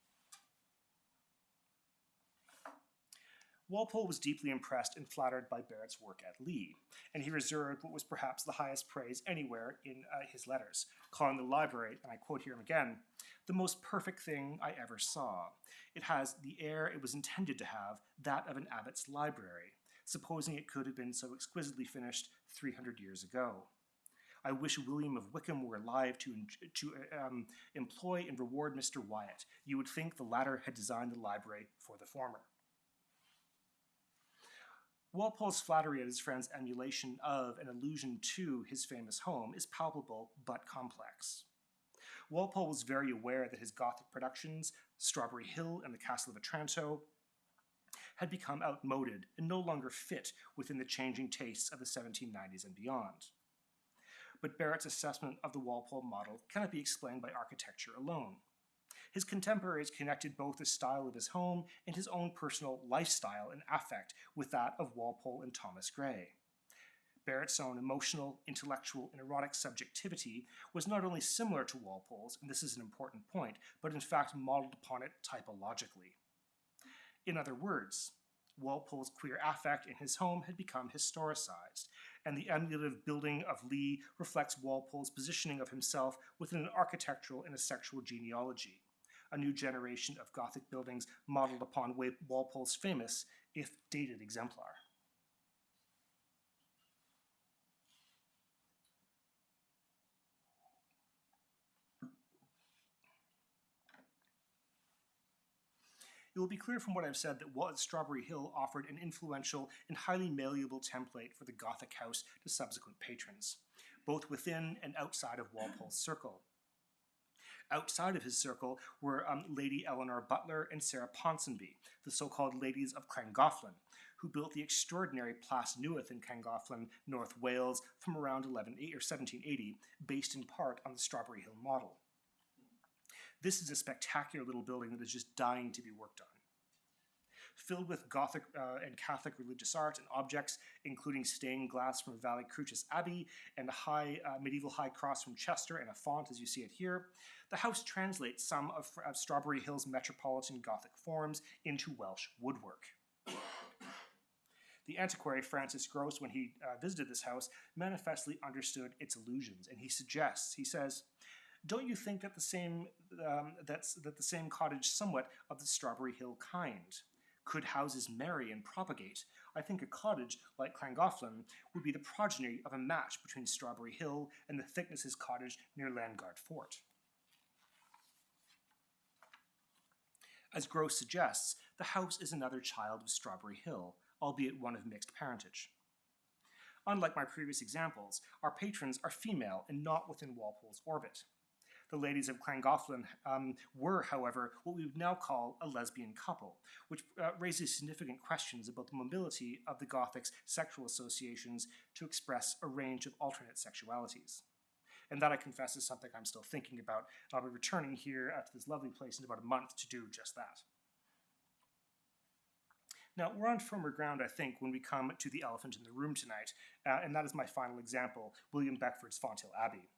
Walpole was deeply impressed and flattered by Barrett's work at Lee, and he reserved what was perhaps the highest praise anywhere in his letters, calling the library, and I quote here again, The most perfect thing I ever saw. It has the air it was intended to have, that of an abbot's library, supposing it could have been so exquisitely finished 300 years ago. I wish William of Wykeham were alive to employ and reward Mr. Wyatt. You would think the latter had designed the library for the former. Walpole's flattery at his friend's emulation of and allusion to his famous home is palpable but complex. Walpole was very aware that his Gothic productions, Strawberry Hill and the Castle of Otranto, had become outmoded and no longer fit within the changing tastes of the 1790s and beyond. But Barrett's assessment of the Walpole model cannot be explained by architecture alone. His contemporaries connected both the style of his home and his own personal lifestyle and affect with that of Walpole and Thomas Gray. Barrett's own emotional, intellectual, and erotic subjectivity was not only similar to Walpole's, and this is an important point, but in fact modeled upon it typologically. In other words, Walpole's queer affect in his home had become historicized, and the emulative building of Lee reflects Walpole's positioning of himself within an architectural and a sexual genealogy, a new generation of Gothic buildings modeled upon Walpole's famous, if dated, exemplar. It will be clear from what I've said that Strawberry Hill offered an influential and highly malleable template for the Gothic house to subsequent patrons, both within and outside of Walpole's circle. Outside of his circle were Lady Eleanor Butler and Sarah Ponsonby, the so-called ladies of Llangollen, who built the extraordinary Plas Newydd in Llangollen, North Wales, from around 1780, based in part on the Strawberry Hill model. This is a spectacular little building that is just dying to be worked on. Filled with Gothic and Catholic religious art and objects, including stained glass from Valley Crucis Abbey and a medieval high cross from Chester and a font as you see it here, the house translates some of Strawberry Hill's metropolitan Gothic forms into Welsh woodwork. The antiquary Francis Gross, when he visited this house, manifestly understood its allusions, and he says, "Don't you think that the same cottage somewhat of the Strawberry Hill kind? Could houses marry and propagate, I think a cottage like Llangollen would be the progeny of a match between Strawberry Hill and the Thicknesses cottage near Landguard Fort." As Gross suggests, the house is another child of Strawberry Hill, albeit one of mixed parentage. Unlike my previous examples, our patrons are female and not within Walpole's orbit. The ladies of Llangollen were, however, what we would now call a lesbian couple, which raises significant questions about the mobility of the Gothic's sexual associations to express a range of alternate sexualities. And that, I confess, is something I'm still thinking about. I'll be returning here to this lovely place in about a month to do just that. Now, we're on firmer ground, I think, when we come to the elephant in the room tonight, and that is my final example, William Beckford's Fonthill Abbey.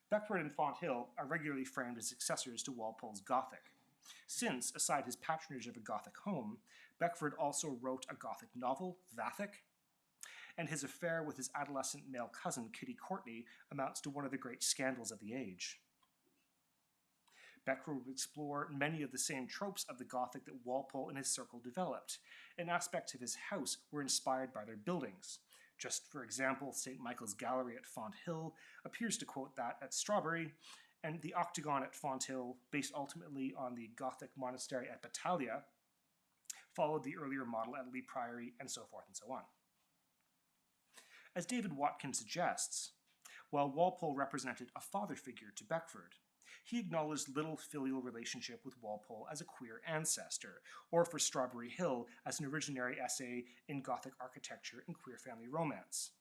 Beckford and Fonthill are regularly framed as successors to Walpole's Gothic, since, aside his patronage of a Gothic home, Beckford also wrote a Gothic novel, Vathic, and his affair with his adolescent male cousin, Kitty Courtney, amounts to one of the great scandals of the age. Beckford would explore many of the same tropes of the Gothic that Walpole and his circle developed, and aspects of his house were inspired by their buildings. Just for example, St. Michael's Gallery at Fonthill appears to quote that at Strawberry, and the octagon at Fonthill, based ultimately on the Gothic monastery at Battaglia, followed the earlier model at Lee Priory, and so forth and so on. As David Watkins suggests, while Walpole represented a father figure to Beckford, he acknowledged little filial relationship with Walpole as a queer ancestor, or for Strawberry Hill as an originary essay in Gothic architecture and queer family romance.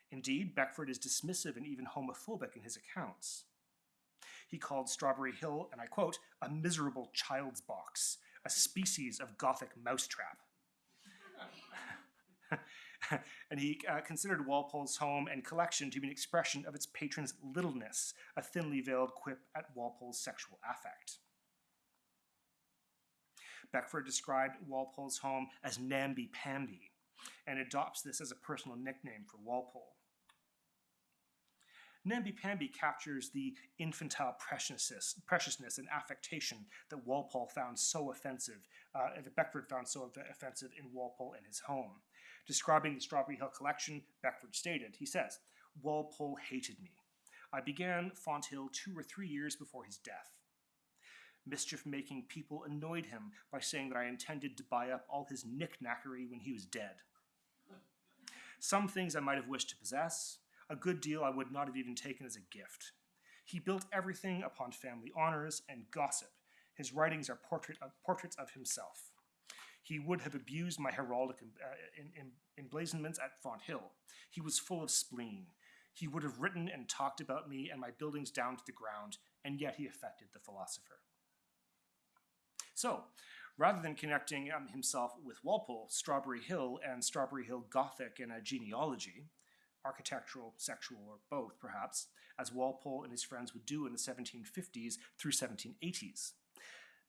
Indeed, Beckford is dismissive and even homophobic in his accounts. He called Strawberry Hill, and I quote, "a miserable child's box, a species of Gothic mousetrap." And he considered Walpole's home and collection to be an expression of its patron's littleness, a thinly veiled quip at Walpole's sexual affect. Beckford described Walpole's home as namby-pamby, and adopts this as a personal nickname for Walpole. Namby-pamby captures the infantile preciousness and affectation that Walpole found so offensive, that Beckford found so offensive in Walpole and his home. Describing the Strawberry Hill collection, Beckford stated, he says, "Walpole hated me. I began Fonthill 2 or 3 years before his death. Mischief-making people annoyed him by saying that I intended to buy up all his knick-knackery when he was dead. Some things I might have wished to possess, a good deal I would not have even taken as a gift. He built everything upon family honors and gossip. His writings are portraits of himself. He would have abused my heraldic emblazonments at Fonthill. He was full of spleen. He would have written and talked about me and my buildings down to the ground, and yet he affected the philosopher." So, rather than connecting himself with Walpole, Strawberry Hill, and Strawberry Hill Gothic in a genealogy, architectural, sexual, or both perhaps, as Walpole and his friends would do in the 1750s through 1780s,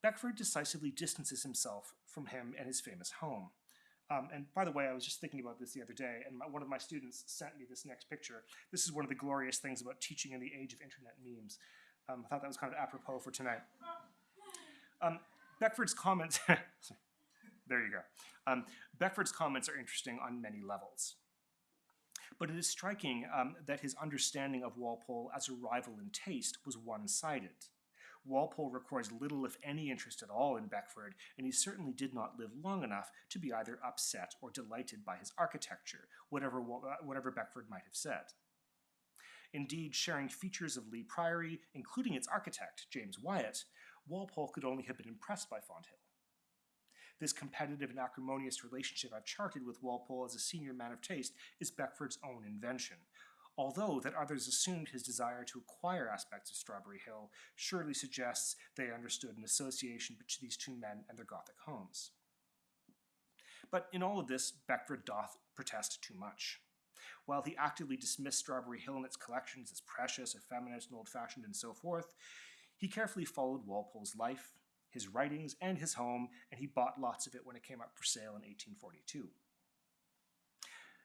Beckford decisively distances himself from him and his famous home. And by the way, I was just thinking about this the other day, and one of my students sent me this next picture. This is one of the glorious things about teaching in the age of internet memes. I thought that was kind of apropos for tonight. Beckford's comments, there you go. Beckford's comments are interesting on many levels. But it is striking that his understanding of Walpole as a rival in taste was one-sided. Walpole records little, if any, interest at all in Beckford, and he certainly did not live long enough to be either upset or delighted by his architecture, whatever Beckford might have said. Indeed, sharing features of Lee Priory, including its architect, James Wyatt, Walpole could only have been impressed by Fonthill. This competitive and acrimonious relationship I've charted with Walpole as a senior man of taste is Beckford's own invention, although that others assumed his desire to acquire aspects of Strawberry Hill surely suggests they understood an association between these two men and their Gothic homes. But in all of this, Beckford doth protest too much. While he actively dismissed Strawberry Hill and its collections as precious, effeminate, and old-fashioned, and so forth, he carefully followed Walpole's life, his writings, and his home, and he bought lots of it when it came up for sale in 1842.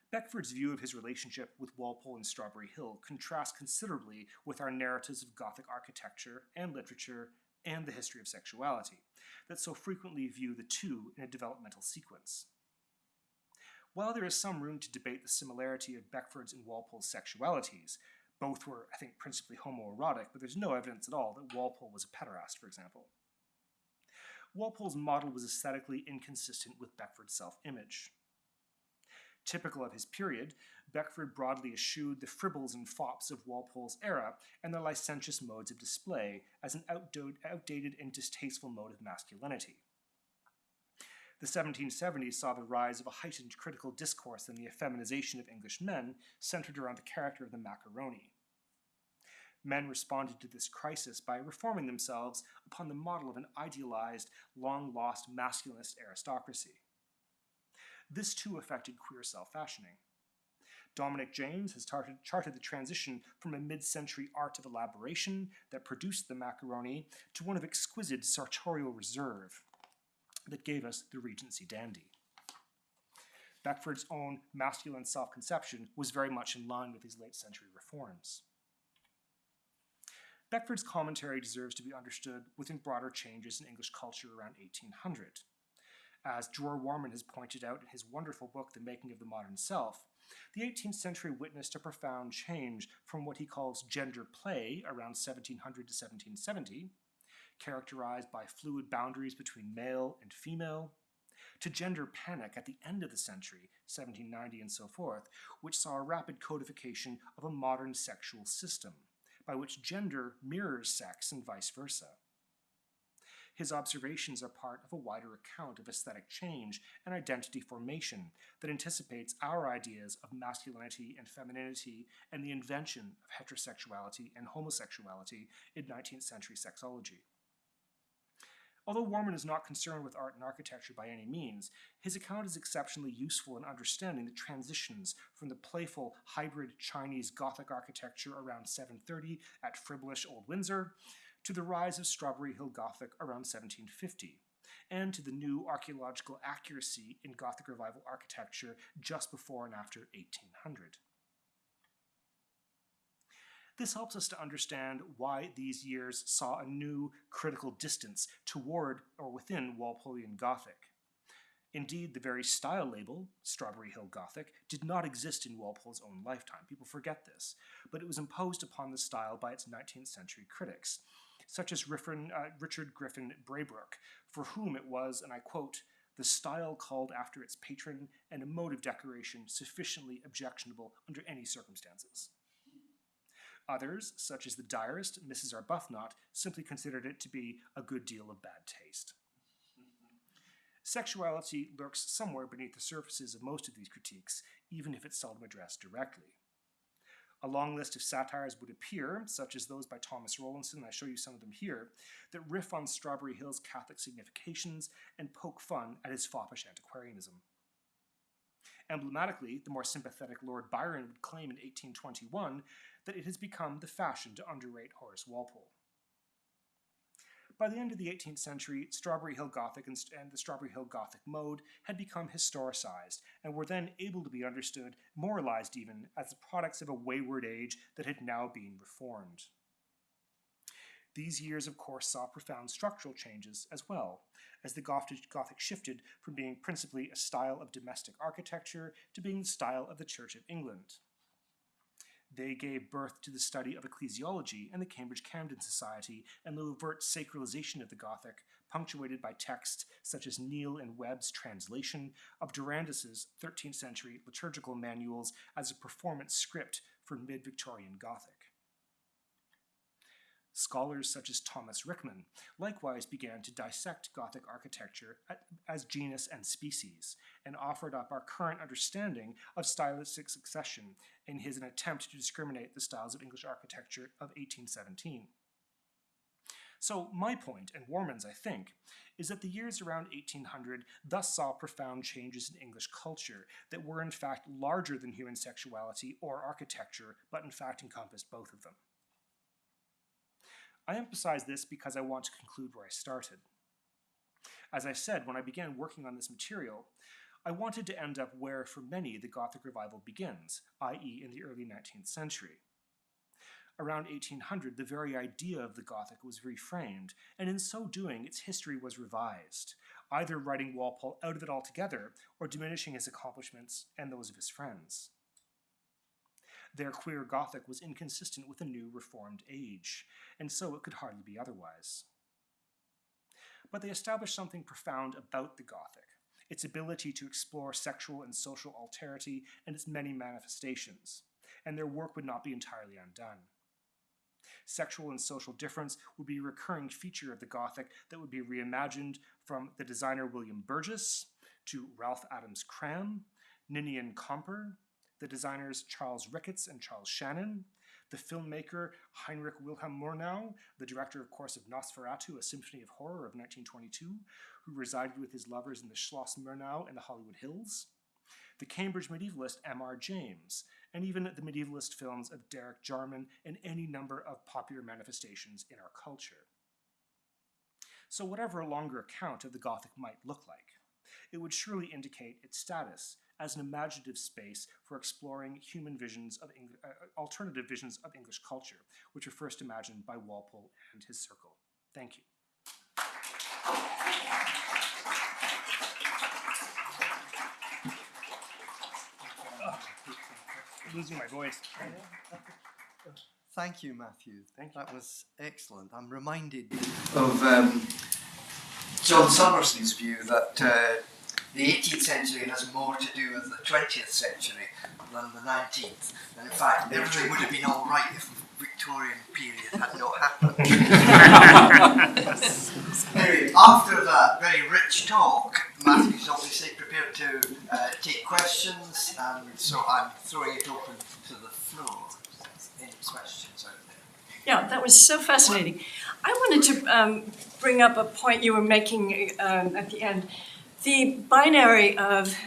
Beckford's view of his relationship with Walpole and Strawberry Hill contrasts considerably with our narratives of Gothic architecture and literature and the history of sexuality, that so frequently view the two in a developmental sequence. While there is some room to debate the similarity of Beckford's and Walpole's sexualities, both were, I think, principally homoerotic, but there's no evidence at all that Walpole was a pederast, for example. Walpole's model was aesthetically inconsistent with Beckford's self-image. Typical of his period, Beckford broadly eschewed the fribbles and fops of Walpole's era and their licentious modes of display as an outdated and distasteful mode of masculinity. The 1770s saw the rise of a heightened critical discourse and the effeminization of English men centered around the character of the macaroni. Men responded to this crisis by reforming themselves upon the model of an idealized, long-lost masculinist aristocracy. This too affected queer self-fashioning. Dominic James has charted the transition from a mid-century art of elaboration that produced the macaroni to one of exquisite sartorial reserve that gave us the Regency dandy. Beckford's own masculine self-conception was very much in line with these late-century reforms. Beckford's commentary deserves to be understood within broader changes in English culture around 1800. As Dror Warman has pointed out in his wonderful book, The Making of the Modern Self, the 18th century witnessed a profound change from what he calls gender play around 1700 to 1770, characterized by fluid boundaries between male and female, to gender panic at the end of the century, 1790 and so forth, which saw a rapid codification of a modern sexual system, by which gender mirrors sex and vice versa. His observations are part of a wider account of aesthetic change and identity formation that anticipates our ideas of masculinity and femininity and the invention of heterosexuality and homosexuality in 19th century sexology. Although Warman is not concerned with art and architecture by any means, his account is exceptionally useful in understanding the transitions from the playful hybrid Chinese Gothic architecture around 730 at frivolous Old Windsor to the rise of Strawberry Hill Gothic around 1750, and to the new archaeological accuracy in Gothic Revival architecture just before and after 1800. This helps us to understand why these years saw a new critical distance toward or within Walpolean Gothic. Indeed, the very style label, Strawberry Hill Gothic, did not exist in Walpole's own lifetime. People forget this, but it was imposed upon the style by its 19th century critics, such as Richard Griffin Braybrook, for whom it was, and I quote, "the style called after its patron and a mode of decoration sufficiently objectionable under any circumstances." Others, such as the diarist, Mrs. Arbuthnot, simply considered it to be a good deal of bad taste. Sexuality lurks somewhere beneath the surfaces of most of these critiques, even if it's seldom addressed directly. A long list of satires would appear, such as those by Thomas Rowlandson, I show you some of them here, that riff on Strawberry Hill's Catholic significations and poke fun at his foppish antiquarianism. Emblematically, the more sympathetic Lord Byron would claim in 1821 that it has become the fashion to underrate Horace Walpole. By the end of the 18th century, Strawberry Hill Gothic and the Strawberry Hill Gothic mode had become historicized and were then able to be understood, moralized even, as the products of a wayward age that had now been reformed. These years, of course, saw profound structural changes as well, as the Gothic shifted from being principally a style of domestic architecture to being the style of the Church of England. They gave birth to the study of ecclesiology and the Cambridge Camden Society and the overt sacralization of the Gothic, punctuated by texts such as Neal and Webb's translation of Durandus's 13th century liturgical manuals as a performance script for mid-Victorian Gothic. Scholars such as Thomas Rickman likewise began to dissect Gothic architecture as genus and species, and offered up our current understanding of stylistic succession in an attempt to discriminate the styles of English architecture of 1817. So my point, and Warman's I think, is that the years around 1800 thus saw profound changes in English culture that were in fact larger than human sexuality or architecture, but in fact encompassed both of them. I emphasize this because I want to conclude where I started. As I said, when I began working on this material, I wanted to end up where, for many, the Gothic revival begins, i.e. in the early 19th century. Around 1800, the very idea of the Gothic was reframed, and in so doing, its history was revised, either writing Walpole out of it altogether or diminishing his accomplishments and those of his friends. Their queer Gothic was inconsistent with a new reformed age, and so it could hardly be otherwise. But they established something profound about the Gothic, its ability to explore sexual and social alterity and its many manifestations, and their work would not be entirely undone. Sexual and social difference would be a recurring feature of the Gothic that would be reimagined from the designer William Burgess to Ralph Adams Cram, Ninian Comper, the designers Charles Ricketts and Charles Shannon, the filmmaker Heinrich Wilhelm Murnau, the director, of course, of Nosferatu, a Symphony of Horror of 1922, who resided with his lovers in the Schloss Murnau in the Hollywood Hills, the Cambridge medievalist M.R. James, and even the medievalist films of Derek Jarman and any number of popular manifestations in our culture. So whatever a longer account of the Gothic might look like, it would surely indicate its status as an imaginative space for exploring human visions of alternative visions of English culture, which were first imagined by Walpole and his circle. Thank you. I'm losing my voice. Thank you, Matthew. Thank you. That was excellent. I'm reminded of John Summerson's view that the 18th century has more to do with the 20th century than the 19th. And in fact, everything would have been all right if the Victorian period had not happened. Anyway, after that very rich talk, Matthew's obviously prepared to take questions, and so I'm throwing it open to the floor. Any questions out there? Yeah, that was so fascinating. I wanted to bring up a point you were making at the end. The binary of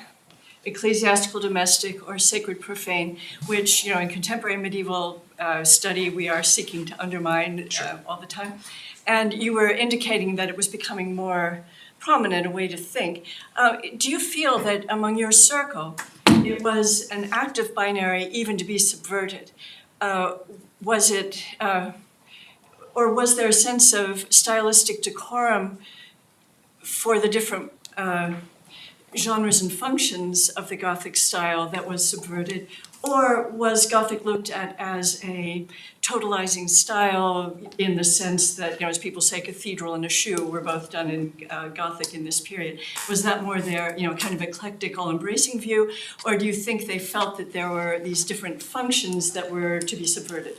ecclesiastical domestic or sacred profane, which, in contemporary medieval study we are seeking to undermine all the time. And you were indicating that it was becoming more prominent, a way to think. Do you feel that among your circle it was an active binary even to be subverted? was it, or was there a sense of stylistic decorum for the different genres and functions of the Gothic style that was subverted? Or was Gothic looked at as a totalizing style in the sense that, as people say, cathedral and a shoe were both done in Gothic in this period? Was that more their, kind of eclectic, all-embracing view? Or do you think they felt that there were these different functions that were to be subverted?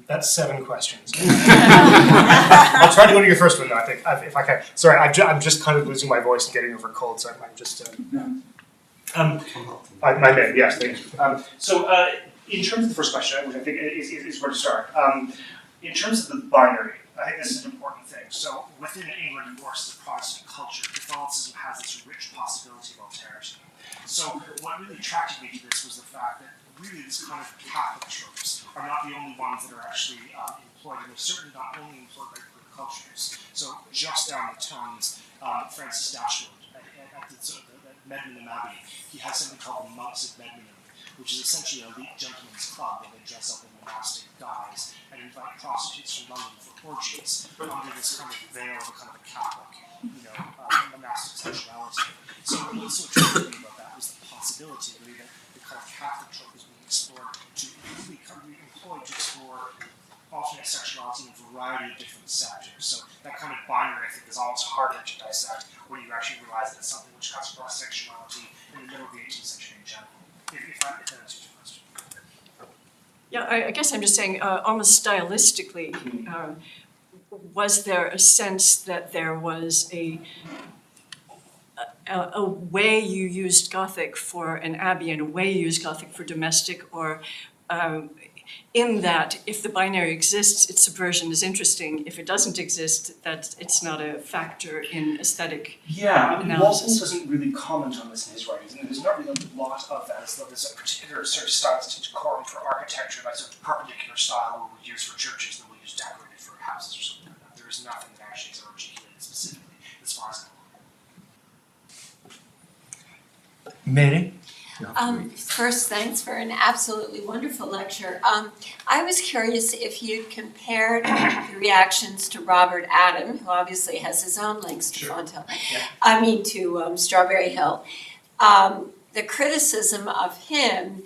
That's 7 questions. I'll try to go to your first one, though, I think, if I can. Sorry, I'm just kind of losing my voice and getting over a cold, so I'm just... my name, yes, thank you. In terms of the first question, which I think is where to start, in terms of the binary, I think this is an important thing. So within England, of course, the Protestant culture, Catholicism has this rich possibility of alterity. So what really attracted me to this was the fact that really this kind of Catholic tropes are not the only ones that are actually employed, and they're certainly not only employed by queer cultures. So just down the Thames, Francis Dashwood at the Medmenham Abbey, he has something called the Monks of Medmenham, which is essentially an elite gentleman's club where they dress up in monastic guise and invite prostitutes from London for orgies under this kind of veil of a kind of a Catholic, monastic sexuality. So what was so attractive about that was the possibility really that the kind of Catholic trope is being explored to really be employed to explore alternate sexuality in a variety of different sectors. So that kind of binary, I think, is almost harder to dissect when you actually realize that it's something which cuts across sexuality in the middle of the 18th century in general. If that answers your question. Yeah, I guess I'm just saying, almost stylistically, was there a sense that there was a way you used Gothic for an abbey and a way you used Gothic for domestic, or in that if the binary exists, its subversion is interesting. If it doesn't exist, that it's not a factor in aesthetic analysis. Walpole doesn't really comment on this in his writings, and there's not really a lot of that, as though there's a particular sort of stylistic decorum for architecture, that's a perpendicular style we use for churches than we use decorated for houses or something like that. There is nothing that actually is articulated specifically, as far as I know. Mary? First, thanks for an absolutely wonderful lecture. I was curious if you'd compared the reactions to Robert Adam, who obviously has his own links to Fonthill, to Strawberry Hill. The criticism of him,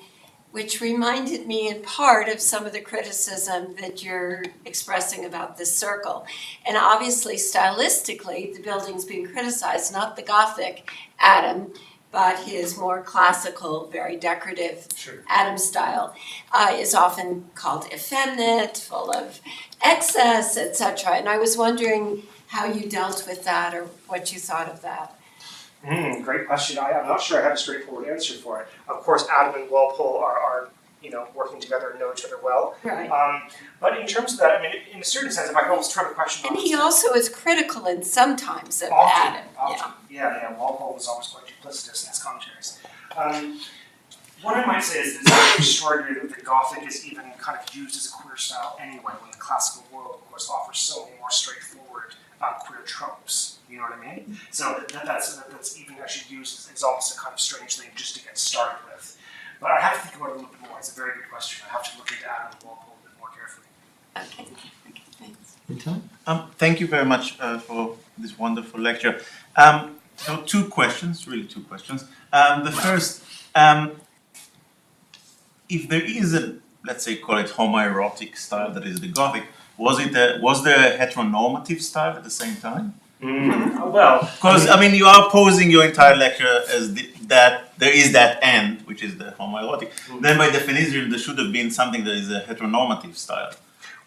which reminded me in part of some of the criticism that you're expressing about this circle. And obviously, stylistically, the building's being criticized, not the Gothic Adam, but his more classical, very decorative Adam style is often called effeminate, full of excess, etc. And I was wondering how you dealt with that or what you thought of that. Great question. I'm not sure I have a straightforward answer for it. Of course, Adam and Walpole are working together and know each other well. Right. But in terms of that, I mean, in a certain sense, if I can almost turn the question on. And he also is critical in sometimes of Adam. Adam. Yeah. Walpole was always quite duplicitous in his commentaries. What I might say is that it's extraordinary that the Gothic is even kind of used as a queer style anyway, when the classical world, of course, offers so many more straightforward queer tropes. You know what I mean? So that's even actually used as almost a kind of strange thing just to get started with. But I have to think about it a little bit more. It's a very good question. I have to look into Adam and Walpole a bit more carefully. Okay, thanks. Thank you very much for this wonderful lecture. So two questions, really two questions. The first, if there is a, let's say, call it homoerotic style that is the Gothic, was there a heteronormative style at the same time? Well, because I mean, you are posing your entire lecture as that there is that end, which is the homoerotic. Then, by definition, there should have been something that is a heteronormative style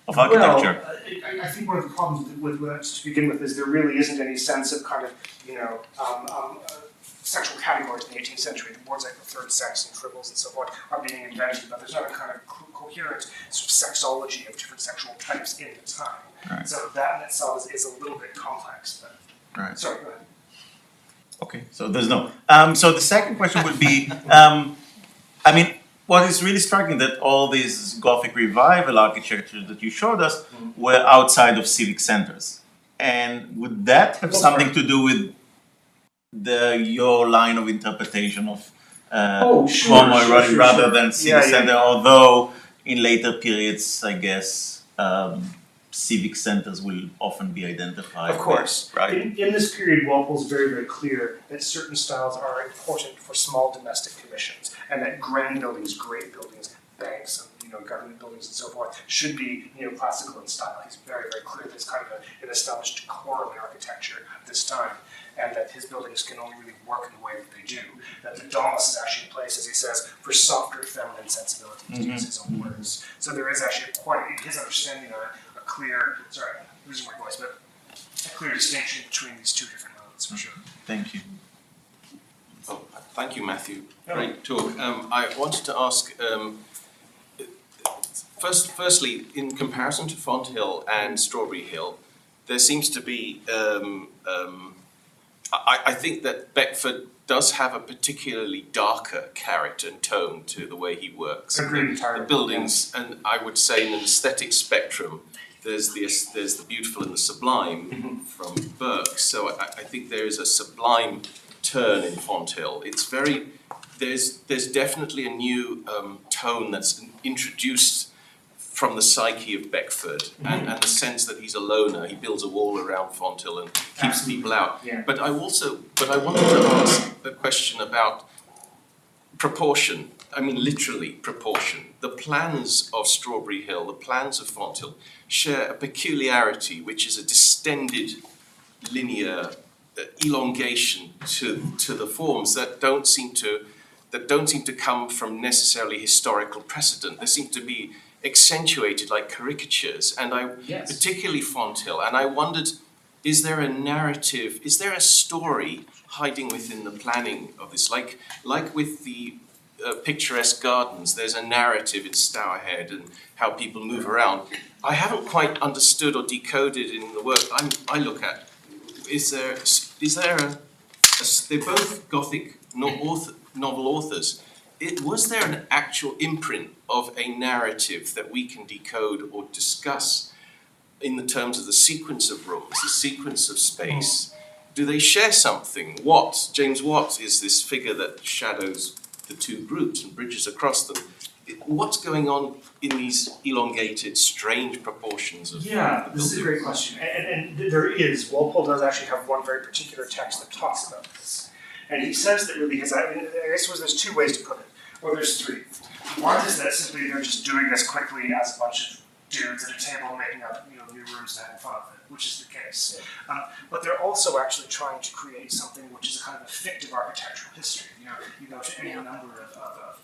of architecture. Well, I think one of the problems with to begin with is there really isn't any sense of kind of sexual categories in the 18th century. The words like the third sex and tribbles and so forth are being invented, but there's not a kind of coherent sort of sexology of different sexual types in the time. Right. So that in itself is a little bit complex. But Right. Sorry, go ahead. Okay, so there's no. So the second question would be, I mean, what is really striking that all these Gothic revival architectures that you showed us were outside of civic centers, and would that have something to do with your line of interpretation of homoerotic rather than civic center? Although in later periods, I guess, civic centers will often be identified. Of course. With, right? In this period, Walpole's very, very clear that certain styles are important for small domestic commissions, and that grand buildings, great buildings, banks, government buildings and so forth should be neoclassical in style. He's very, very clear that it's kind of an established decorum in architecture at this time, and that his buildings can only really work in the way that they do. That the domus is actually in place, as he says, for softer feminine sensibility, to use his own words. So there is actually in his understanding of it, a clear, sorry, I'm losing my voice, but a clear distinction between these two different modes, for sure. Thank you. Oh, thank you, Matthew. Great talk. I wanted to ask, firstly, in comparison to Fonthill and Strawberry Hill, there seems to be, I think that Beckford does have a particularly darker character and tone to the way he works. Agreed. The buildings, and I would say in an aesthetic spectrum, there's the beautiful and the sublime from Burke. So I think there is a sublime turn in Fonthill. It's very, there's definitely a new tone that's introduced from the psyche of Beckford and the sense that he's a loner. He builds a wall around Fonthill and keeps people out. Yeah. But I wanted to ask a question about proportion. I mean, literally proportion. The plans of Strawberry Hill, the plans of Fonthill, share a peculiarity, which is a distended, linear elongation to the forms that don't seem to come from necessarily historical precedent. They seem to be accentuated like caricatures, and particularly Fonthill. And I wondered, is there a narrative? Is there a story hiding within the planning of this? Like with the picturesque gardens, there's a narrative in Stourhead and how people move around. I haven't quite understood or decoded in the work I look at. Is there they're both Gothic novel authors. Was there an actual imprint of a narrative that we can decode or discuss in the terms of the sequence of rooms, the sequence of space? Do they share something? James Watt is this figure that shadows the two groups and bridges across them. What's going on in these elongated, strange proportions of the This is a great question. And there is. Walpole does actually have one very particular text that talks about this. And he says that really I guess there's two ways to put it, or there's three. One is that simply they're just doing this quickly as a bunch of dudes at a table making up new rooms to have in front of it, which is the case. But they're also actually trying to create something which is a kind of a fictive architectural history. You go to any number of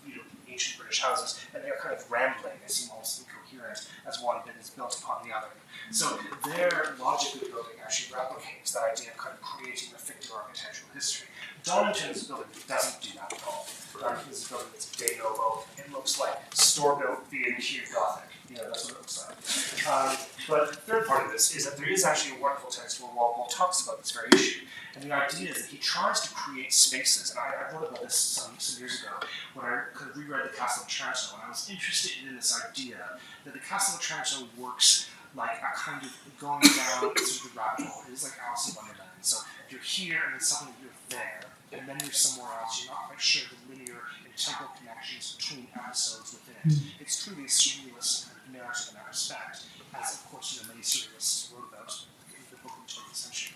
ancient British houses, and they're kind of rambling. They seem almost incoherent as one bit is built upon the other. So their logic of building actually replicates that idea of kind of creating a fictive architectural history. Donington's building doesn't do that at all. Donington's building is de novo. It looks like store-built B&Q Gothic. That's what it looks like. But the third part of this is that there is actually a wonderful text where Walpole talks about this very issue. And the idea is that he tries to create spaces, and I wrote about this some years ago when I kind of reread The Castle of Otranto, and I was interested in this idea that The Castle of Otranto works like a kind of going down through the rabbit hole. It is like Alice in Wonderland. So you're here, and then suddenly you're there, and then you're somewhere else. You're not quite sure the linear and temporal connections between episodes within it. It's truly a surrealist kind of narrative in that respect, as of course many surrealists wrote about in the book of the 20th century.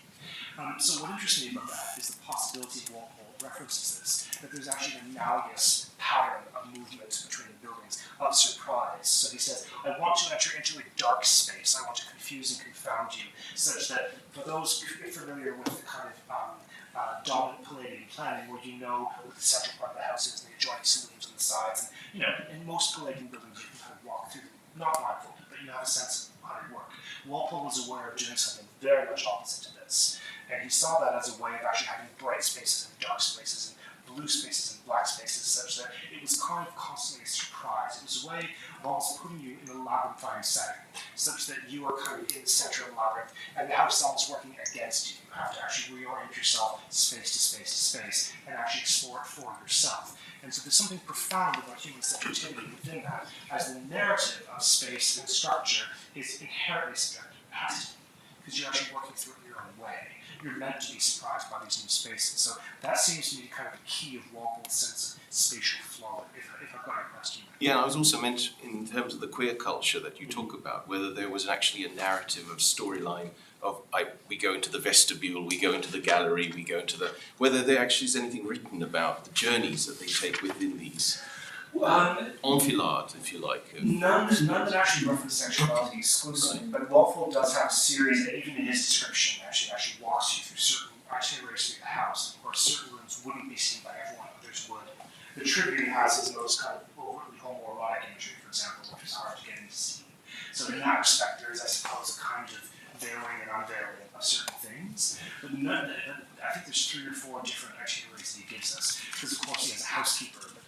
So what interests me about that is the possibility of Walpole references this, that there's actually an analogous pattern of movement between the buildings, of surprise. So he says, I want to enter into a dark space. I want to confuse and confound you, such that for those familiar with the kind of dominant Palladian planning, where what the central part of the house is, and the adjoining saloons on the sides, and in most Palladian buildings you can kind of walk through them, not blindfolded, but you have a sense of how they work. Walpole was aware of doing something very much opposite to this. And he saw that as a way of actually having bright spaces and dark spaces and blue spaces and black spaces, such that it was kind of constantly a surprise. It was a way of almost putting you in a labyrinthine setting, such that you are kind of in the center of the labyrinth, and the house is almost working against you. You have to actually reorient yourself space to space to space, and actually explore it for yourself. And so there's something profound about human subjectivity within that, as the narrative of space and structure is inherently subjective. It has to be, because you're actually working through it your own way. you're meant to be surprised by these new spaces. So that seems to be kind of the key of Walpole's sense of spatial flow, if I've got your question. Yeah, I was also meant in terms of the queer culture that you talk about, whether there was actually a narrative of storyline of we go into the vestibule, we go into the gallery, we go into whether there actually is anything written about the journeys that they take within these enfilade, if you like. None that actually reference sexuality exclusively, but Walpole does have a series that even in his description actually walks you through certain itineraries through the house. Of course, certain rooms wouldn't be seen by everyone, others would. The tribute he has is those kind of overtly homoerotic imagery, for example, which is hard to get into see. So in that respect, there is, I suppose, a kind of veiling and unveiling of certain things. But I think there's 3 or 4 different itineraries that he gives us. Because of course he has a housekeeper, but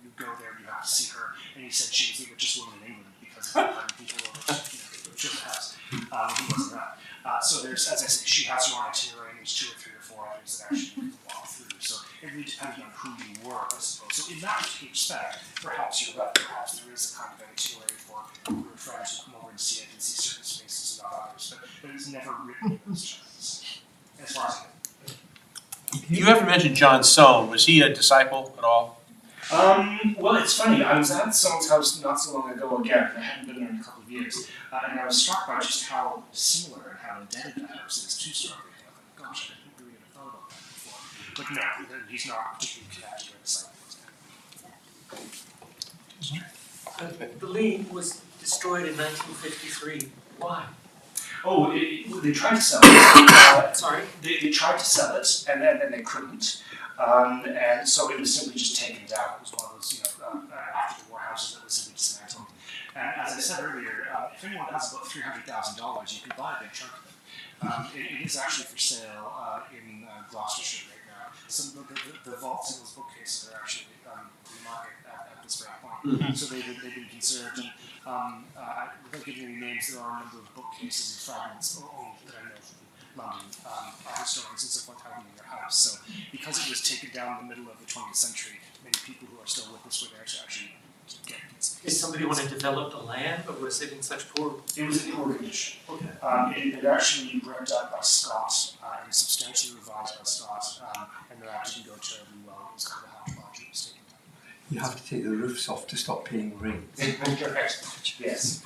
you go there, you have to see her, and he said she was the richest woman in England because of having people over to the house. He wasn't that. So there's, as I said, she has her own itinerary, and there's 2 or 3 or 4 others that actually you can walk through. So it really depended on who you were, I suppose. So in that particular respect, perhaps you're right. Perhaps there is a kind of itinerary for your friends who come over and see it and see certain spaces and not others. But it's never written in those terms, as far as I know. You haven't mentioned John Soane. Was he a disciple at all? Well, it's funny. I was at Soane's house not so long ago again. I hadn't been there in a couple of years, and I was struck by just how similar and how indebted that house is to Strawberry Hill. Gosh, I didn't really have thought about that before. But no, he's not particularly connected or a disciple. I believe was destroyed in 1953. Why? Oh, they tried to sell it. Sorry? They tried to sell it, and then they couldn't. And so it was simply just taken down. It was one of those, after the war houses that was simply dismantled. And as I said earlier, if anyone has about $300,000, you can buy a big chunk of it. It is actually for sale in Gloucestershire right now. Some of the vaults in those bookcases are actually in the market at this very point. So they've been conserved. And without giving any names, there are a number of bookcases and fragments owned that I know from London historians and so forth have them in their house. So because it was taken down in the middle of the 20th century, many people who are still with us were there to actually get these. Did somebody want to develop the land, or was it in such poor? It was in poor condition. Okay. It had actually been ripped up by Scott and substantially revised by Scott, and they're actually go terribly well. It was kind of a half-large mistake. You have to take the roofs off to stop paying rent. Correct. Yes.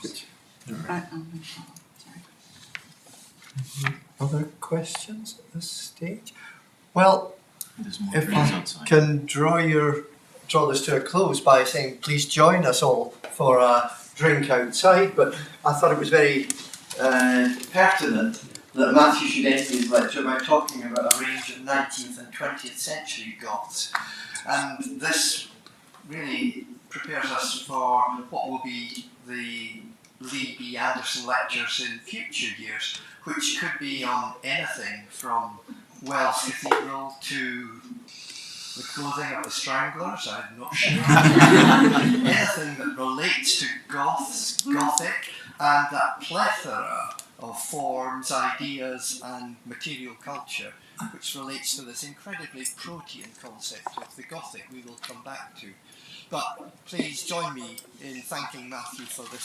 Other questions at this stage? Well, There's more if trees I outside. can draw this to a close by saying please join us all for a drink outside, but I thought it was very pertinent that Matthew should end his lecture by talking about a range of 19th and 20th century Goths. And this really prepares us for what will be the Lee B. Anderson lectures in future years, which could be on anything from Wells Cathedral to the clothing of the Stranglers, I'm not sure. Anything that relates to Gothic, and that plethora of forms, ideas and material culture which relates to this incredibly protean concept of the Gothic we will come back to. But please join me in thanking Matthew for this.